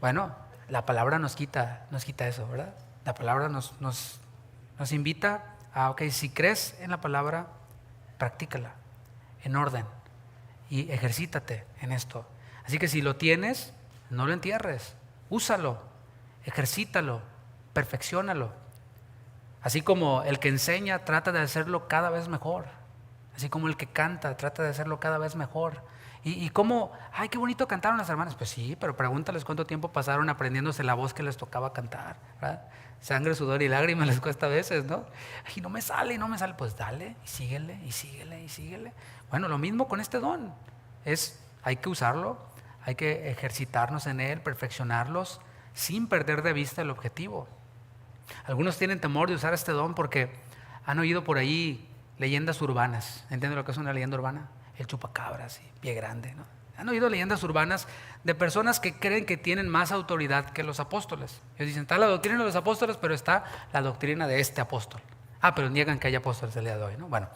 Bueno, la palabra nos quita eso, ¿verdad? La palabra nos invita a, ok, si crees en la palabra, practícala en orden y ejercítate en esto. Así que si lo tienes, no lo entierres, úsalo, ejercítalo, perfecciónalo. Así como el que enseña trata de hacerlo cada vez mejor, así como el que canta trata de hacerlo cada vez mejor. Y cómo, ay, qué bonito cantaron las hermanas. Pues sí, pero pregúntales cuánto tiempo pasaron aprendiéndose la voz que les tocaba cantar, ¿verdad? Sangre, sudor y lágrimas les cuesta a veces, ¿no? Ay, no me sale. Pues dale, y síguele, y síguele, y síguele. Bueno, lo mismo con este don. Hay que usarlo, hay que ejercitarnos en él, perfeccionarlos, sin perder de vista el objetivo. Algunos tienen temor de usar este don porque han oído por ahí leyendas urbanas. ¿Entienden lo que es una leyenda urbana? El chupacabras y pie grande, ¿no? Han oído leyendas urbanas de personas que creen que tienen más autoridad que los apóstoles. Ellos dicen, está la doctrina de los apóstoles, pero está la doctrina de este apóstol. Pero niegan que haya apóstoles el día de hoy, ¿no? Bueno,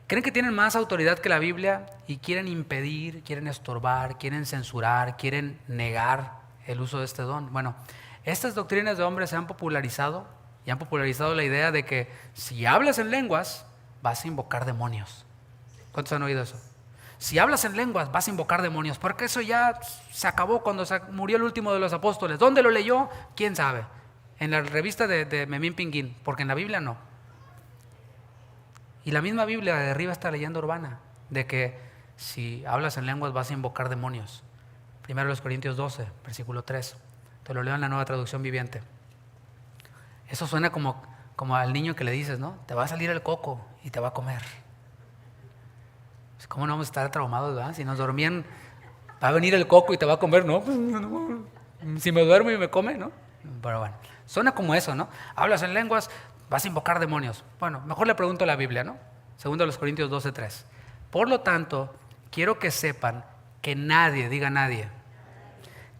creen que tienen más autoridad que la Biblia y quieren impedir, quieren estorbar, quieren censurar, quieren negar el uso de este don. Bueno, estas doctrinas de hombres se han popularizado y han popularizado la idea de que si hablas en lenguas, vas a invocar demonios. ¿Cuántos han oído eso? Si hablas en lenguas, vas a invocar demonios, porque eso ya se acabó cuando murió el último de los apóstoles. ¿Dónde lo leyó? ¿Quién sabe? En la revista de Memín Pinguín, porque en la Biblia no. Y la misma Biblia derriba esta leyenda urbana de que si hablas en lenguas vas a invocar demonios. 1 Corintios 12, versículo 3. Te lo leo en la Nueva Traducción Viviente. Eso suena como al niño que le dices, ¿no? Te va a salir el coco y te va a comer. ¿Cómo no vamos a estar traumados, verdad? Si nos dormían, va a venir el coco y te va a comer, ¿no? Si me duermo y me come, ¿no? Pero bueno, suena como eso, ¿no? Hablas en lenguas, vas a invocar demonios. Bueno, mejor le pregunto a la Biblia, ¿no? 2 Corintios 12:3. Por lo tanto, quiero que sepan que nadie, diga nadie,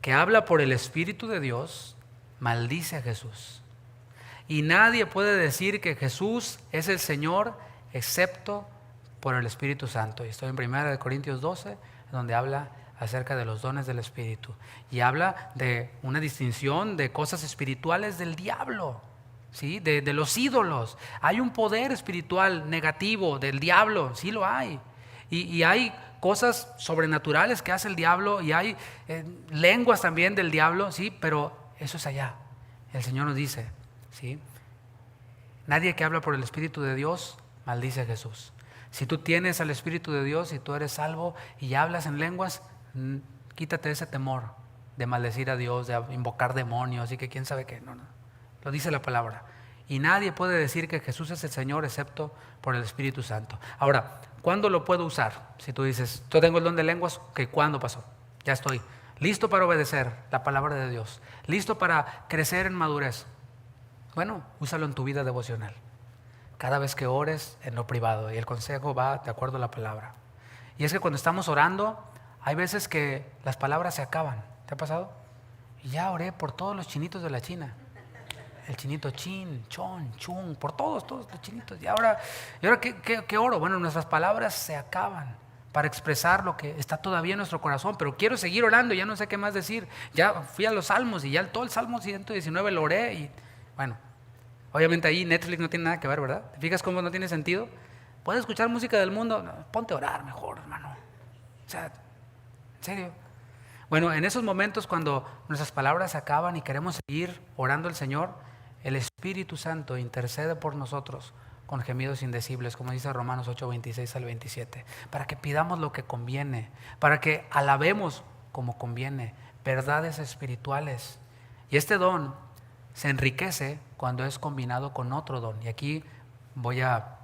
que habla por el Espíritu de Dios, maldice a Jesús. Y nadie puede decir que Jesús es el Señor, excepto por el Espíritu Santo. Y estoy en 1 Corintios 12, donde habla acerca de los dones del Espíritu. Y habla de una distinción de cosas espirituales del diablo, ¿sí? De los ídolos. Hay un poder espiritual negativo del diablo, sí lo hay. Y hay cosas sobrenaturales que hace el diablo y hay lenguas también del diablo, sí, pero eso es allá. El Señor nos dice, ¿sí? Nadie que habla por el Espíritu de Dios maldice a Jesús. Si tú tienes al Espíritu de Dios y tú eres salvo y hablas en lenguas, quítate ese temor de maldecir a Dios, de invocar demonios y que quién sabe qué. No. Lo dice la palabra. Y nadie puede decir que Jesús es el Señor excepto por el Espíritu Santo. Ahora, ¿cuándo lo puedo usar? Si tú dices, yo tengo el don de lenguas, ¿cuándo pasó? Ya estoy listo para obedecer la palabra de Dios, listo para crecer en madurez. Bueno, úsalo en tu vida devocional. cada vez que ores en lo privado. Y el consejo va de acuerdo a la palabra. Y es que cuando estamos orando, hay veces que las palabras se acaban. ¿Te ha pasado? Y ya oré por todos los chinitos de la China. El chinito chin, chon, chung, por todos los chinitos. ¿Y ahora qué oro? Bueno, nuestras palabras se acaban para expresar lo que está todavía en nuestro corazón, pero quiero seguir orando, ya no sé qué más decir. Ya fui a los salmos y ya todo el Salmo 119 lo oré y bueno, obviamente ahí Netflix no tiene nada que ver, ¿verdad? ¿Te fijas cómo no tiene sentido? ¿Puedes escuchar música del mundo? No, ponte a orar mejor, hermano. O sea, en serio. Bueno, en esos momentos cuando nuestras palabras se acaban y queremos seguir orando al Señor, el Espíritu Santo intercede por nosotros con gemidos indecibles, como dice Romanos 8, 26 al 27, para que pidamos lo que conviene, para que alabemos como conviene, verdades espirituales. Y este don se enriquece cuando es combinado con otro don. Y aquí voy a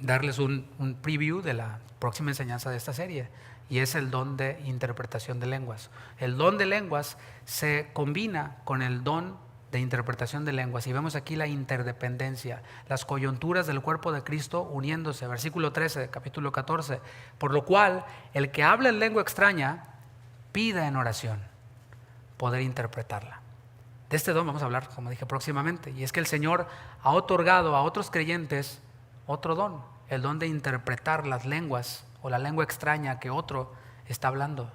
darles un preview de la próxima enseñanza de esta serie, y es el don de interpretación de lenguas. El don de lenguas se combina con el don de interpretación de lenguas, y vemos aquí la interdependencia, las coyunturas del cuerpo de Cristo uniéndose. Versículo 13, capítulo 14, por lo cual el que habla en lengua extraña pida en oración poder interpretarla. De este don vamos a hablar, como dije, próximamente, y es que el Señor ha otorgado a otros creyentes otro don, el don de interpretar las lenguas o la lengua extraña que otro está hablando.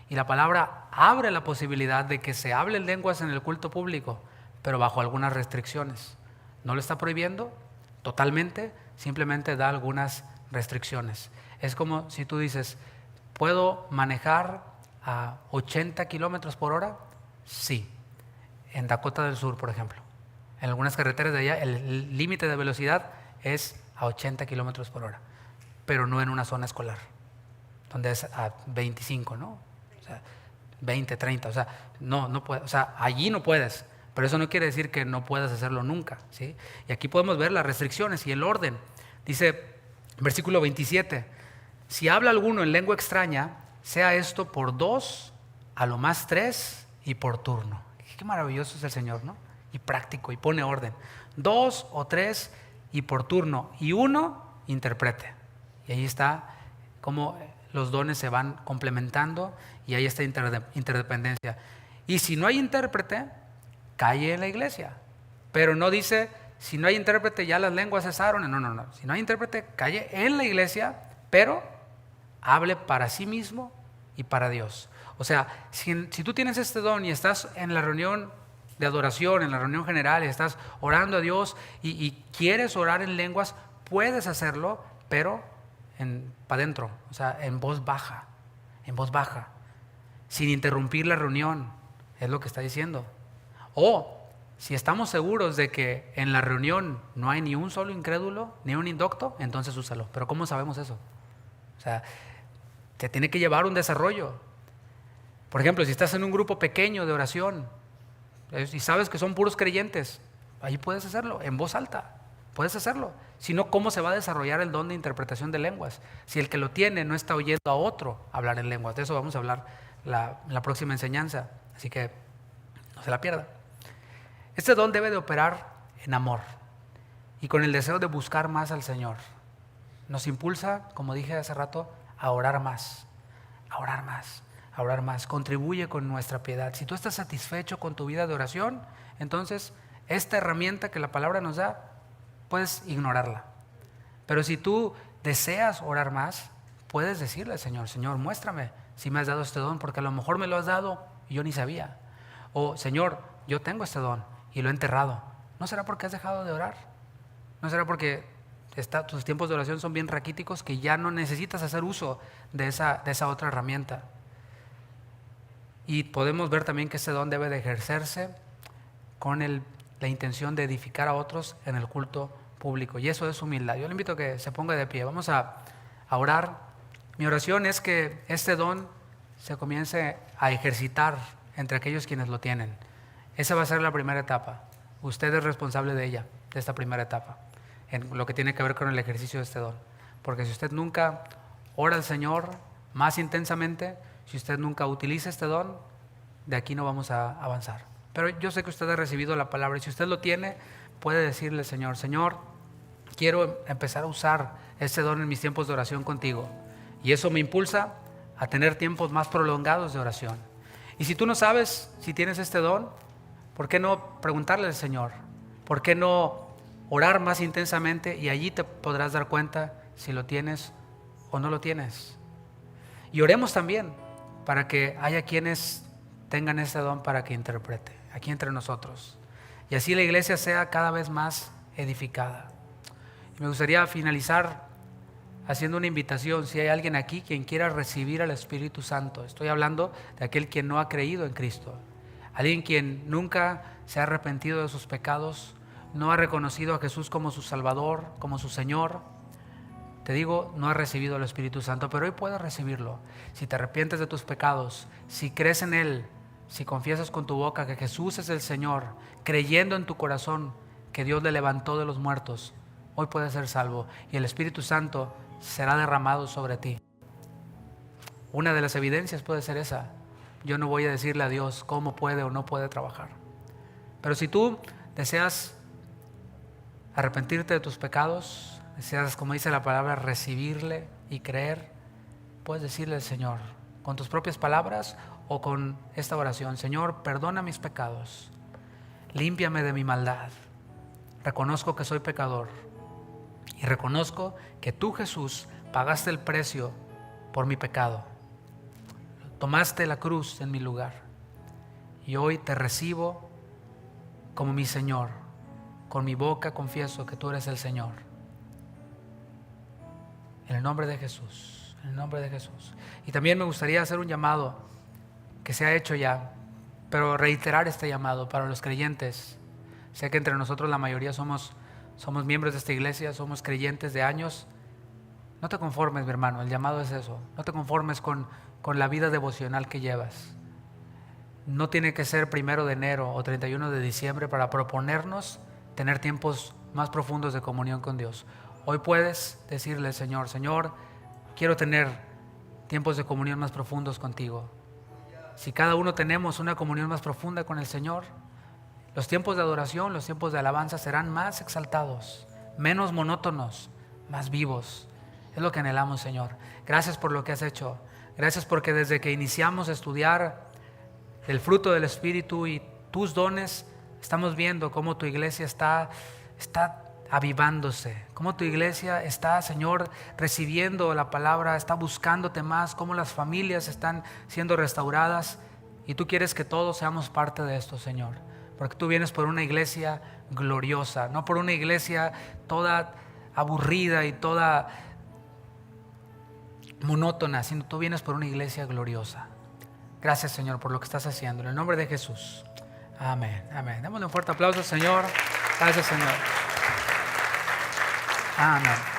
Y la palabra abre la posibilidad de que se hable lenguas en el culto público, pero bajo algunas restricciones. No lo está prohibiendo totalmente, simplemente da algunas restricciones. Es como si tú dices, ¿puedo manejar a 80 kilómetros por hora? Sí. En Dakota del Sur, por ejemplo. En algunas carreteras de allá, el límite de velocidad es a 80 kilómetros por hora, pero no en una zona escolar, donde es a 25, ¿no? O sea, 20, 30, o sea, no puedes, o sea, allí no puedes. Pero eso no quiere decir que no puedas hacerlo nunca, ¿sí? Y aquí podemos ver las restricciones y el orden. Dice, versículo 27, si habla alguno en lengua extraña, sea esto por 2, a lo más 3 y por turno. Qué maravilloso es el Señor, ¿no? Y práctico, y pone orden. 2 o 3 y por turno, y 1 interprete. Y ahí está cómo los dones se van complementando y hay esta interdependencia. Y si no hay intérprete, calle en la iglesia, pero no dice, si no hay intérprete ya las lenguas cesaron. No. Si no hay intérprete, calle en la iglesia, pero hable para sí mismo y para Dios. O sea, si tú tienes este don y estás en la reunión de adoración, en la reunión general, y estás orando a Dios y quieres orar en lenguas, puedes hacerlo, pero para adentro, o sea, en voz baja, sin interrumpir la reunión, es lo que está diciendo. O si estamos seguros de que en la reunión no hay ni un solo incrédulo, ni un indocto, entonces úsalo. Pero ¿cómo sabemos eso? O sea, te tiene que llevar un desarrollo. Por ejemplo, si estás en un grupo pequeño de oración y sabes que son puros creyentes, ahí puedes hacerlo, en voz alta, puedes hacerlo. Si no, ¿cómo se va a desarrollar el don de interpretación de lenguas? Si el que lo tiene no está oyendo a otro hablar en lenguas. De eso vamos a hablar la próxima enseñanza, así que no se la pierda. Este don debe de operar en amor y con el deseo de buscar más al Señor. Nos impulsa, como dije hace rato, a orar más, a orar más, a orar más. Contribuye con nuestra piedad. Si tú estás satisfecho con tu vida de oración, entonces esta herramienta que la palabra nos da, puedes ignorarla. Pero si tú deseas orar más, puedes decirle al Señor, Señor, muéstrame si me has dado este don, porque a lo mejor me lo has dado y yo ni sabía. O Señor, yo tengo este don y lo he enterrado. ¿No será porque has dejado de orar? ¿No será porque tus tiempos de oración son bien raquíticos que ya no necesitas hacer uso de esa otra herramienta? Y podemos ver también que ese don debe de ejercerse con la intención de edificar a otros en el culto público. Y eso es humildad. Yo le invito a que se ponga de pie. Vamos a orar. Mi oración es que este don se comience a ejercitar entre aquellos quienes lo tienen. Esa va a ser la primera etapa. Usted es responsable de ella, de esta primera etapa, en lo que tiene que ver con el ejercicio de este don. Porque si usted nunca ora al Señor más intensamente, si usted nunca utiliza este don, de aquí no vamos a avanzar. Pero yo sé que usted ha recibido la palabra y si usted lo tiene, puede decirle al Señor, Señor, quiero empezar a usar este don en mis tiempos de oración contigo. Y eso me impulsa a tener tiempos más prolongados de oración. Y si tú no sabes si tienes este don, ¿por qué no preguntarle al Señor? ¿Por qué no orar más intensamente? Y allí te podrás dar cuenta si lo tienes o no lo tienes. Y oremos también para que haya quienes tengan este don para que interprete aquí entre nosotros. Y así la iglesia sea cada vez más edificada. Y me gustaría finalizar haciendo una invitación. Si hay alguien aquí quien quiera recibir al Espíritu Santo, estoy hablando de aquel quien no ha creído en Cristo, alguien quien nunca se ha arrepentido de sus pecados, no ha reconocido a Jesús como su Salvador, como su Señor. Te digo, no ha recibido el Espíritu Santo, pero hoy puedes recibirlo. Si te arrepientes de tus pecados, si crees en Él, si confiesas con tu boca que Jesús es el Señor, creyendo en tu corazón que Dios le levantó de los muertos, hoy puedes ser salvo y el Espíritu Santo será derramado sobre ti. Una de las evidencias puede ser esa. Yo no voy a decirle a Dios cómo puede o no puede trabajar. Pero si tú deseas arrepentirte de tus pecados, deseas, como dice la palabra, recibirle y creer, puedes decirle al Señor con tus propias palabras o con esta oración: Señor, perdona mis pecados, límpiame de mi maldad, reconozco que soy pecador y reconozco que tú, Jesús, pagaste el precio por mi pecado, tomaste la cruz en mi lugar y hoy te recibo como mi Señor. Con mi boca confieso que tú eres el Señor. En el nombre de Jesús, en el nombre de Jesús. Y también me gustaría hacer un llamado que se ha hecho ya, pero reiterar este llamado para los creyentes. Sé que entre nosotros la mayoría somos miembros de esta iglesia, somos creyentes de años. No te conformes, mi hermano, el llamado es eso. No te conformes con la vida devocional que llevas. No tiene que ser 1 de enero o 31 de diciembre para proponernos tener tiempos más profundos de comunión con Dios. Hoy puedes decirle al Señor: Señor, quiero tener tiempos de comunión más profundos contigo. Si cada uno tenemos una comunión más profunda con el Señor, los tiempos de adoración, los tiempos de alabanza serán más exaltados, menos monótonos, más vivos. Es lo que anhelamos, Señor. Gracias por lo que has hecho. Gracias porque desde que iniciamos a estudiar el fruto del Espíritu y tus dones, estamos viendo cómo tu iglesia está avivándose, cómo tu iglesia está, Señor, recibiendo la palabra, está buscándote más, cómo las familias están siendo restauradas. Y tú quieres que todos seamos parte de esto, Señor, porque tú vienes por una iglesia gloriosa, no por una iglesia toda aburrida y toda monótona, sino tú vienes por una iglesia gloriosa. Gracias, Señor, por lo que estás haciendo. En el nombre de Jesús. Amén, amén. Démosle un fuerte aplauso, Señor. Gracias, Señor. Amén.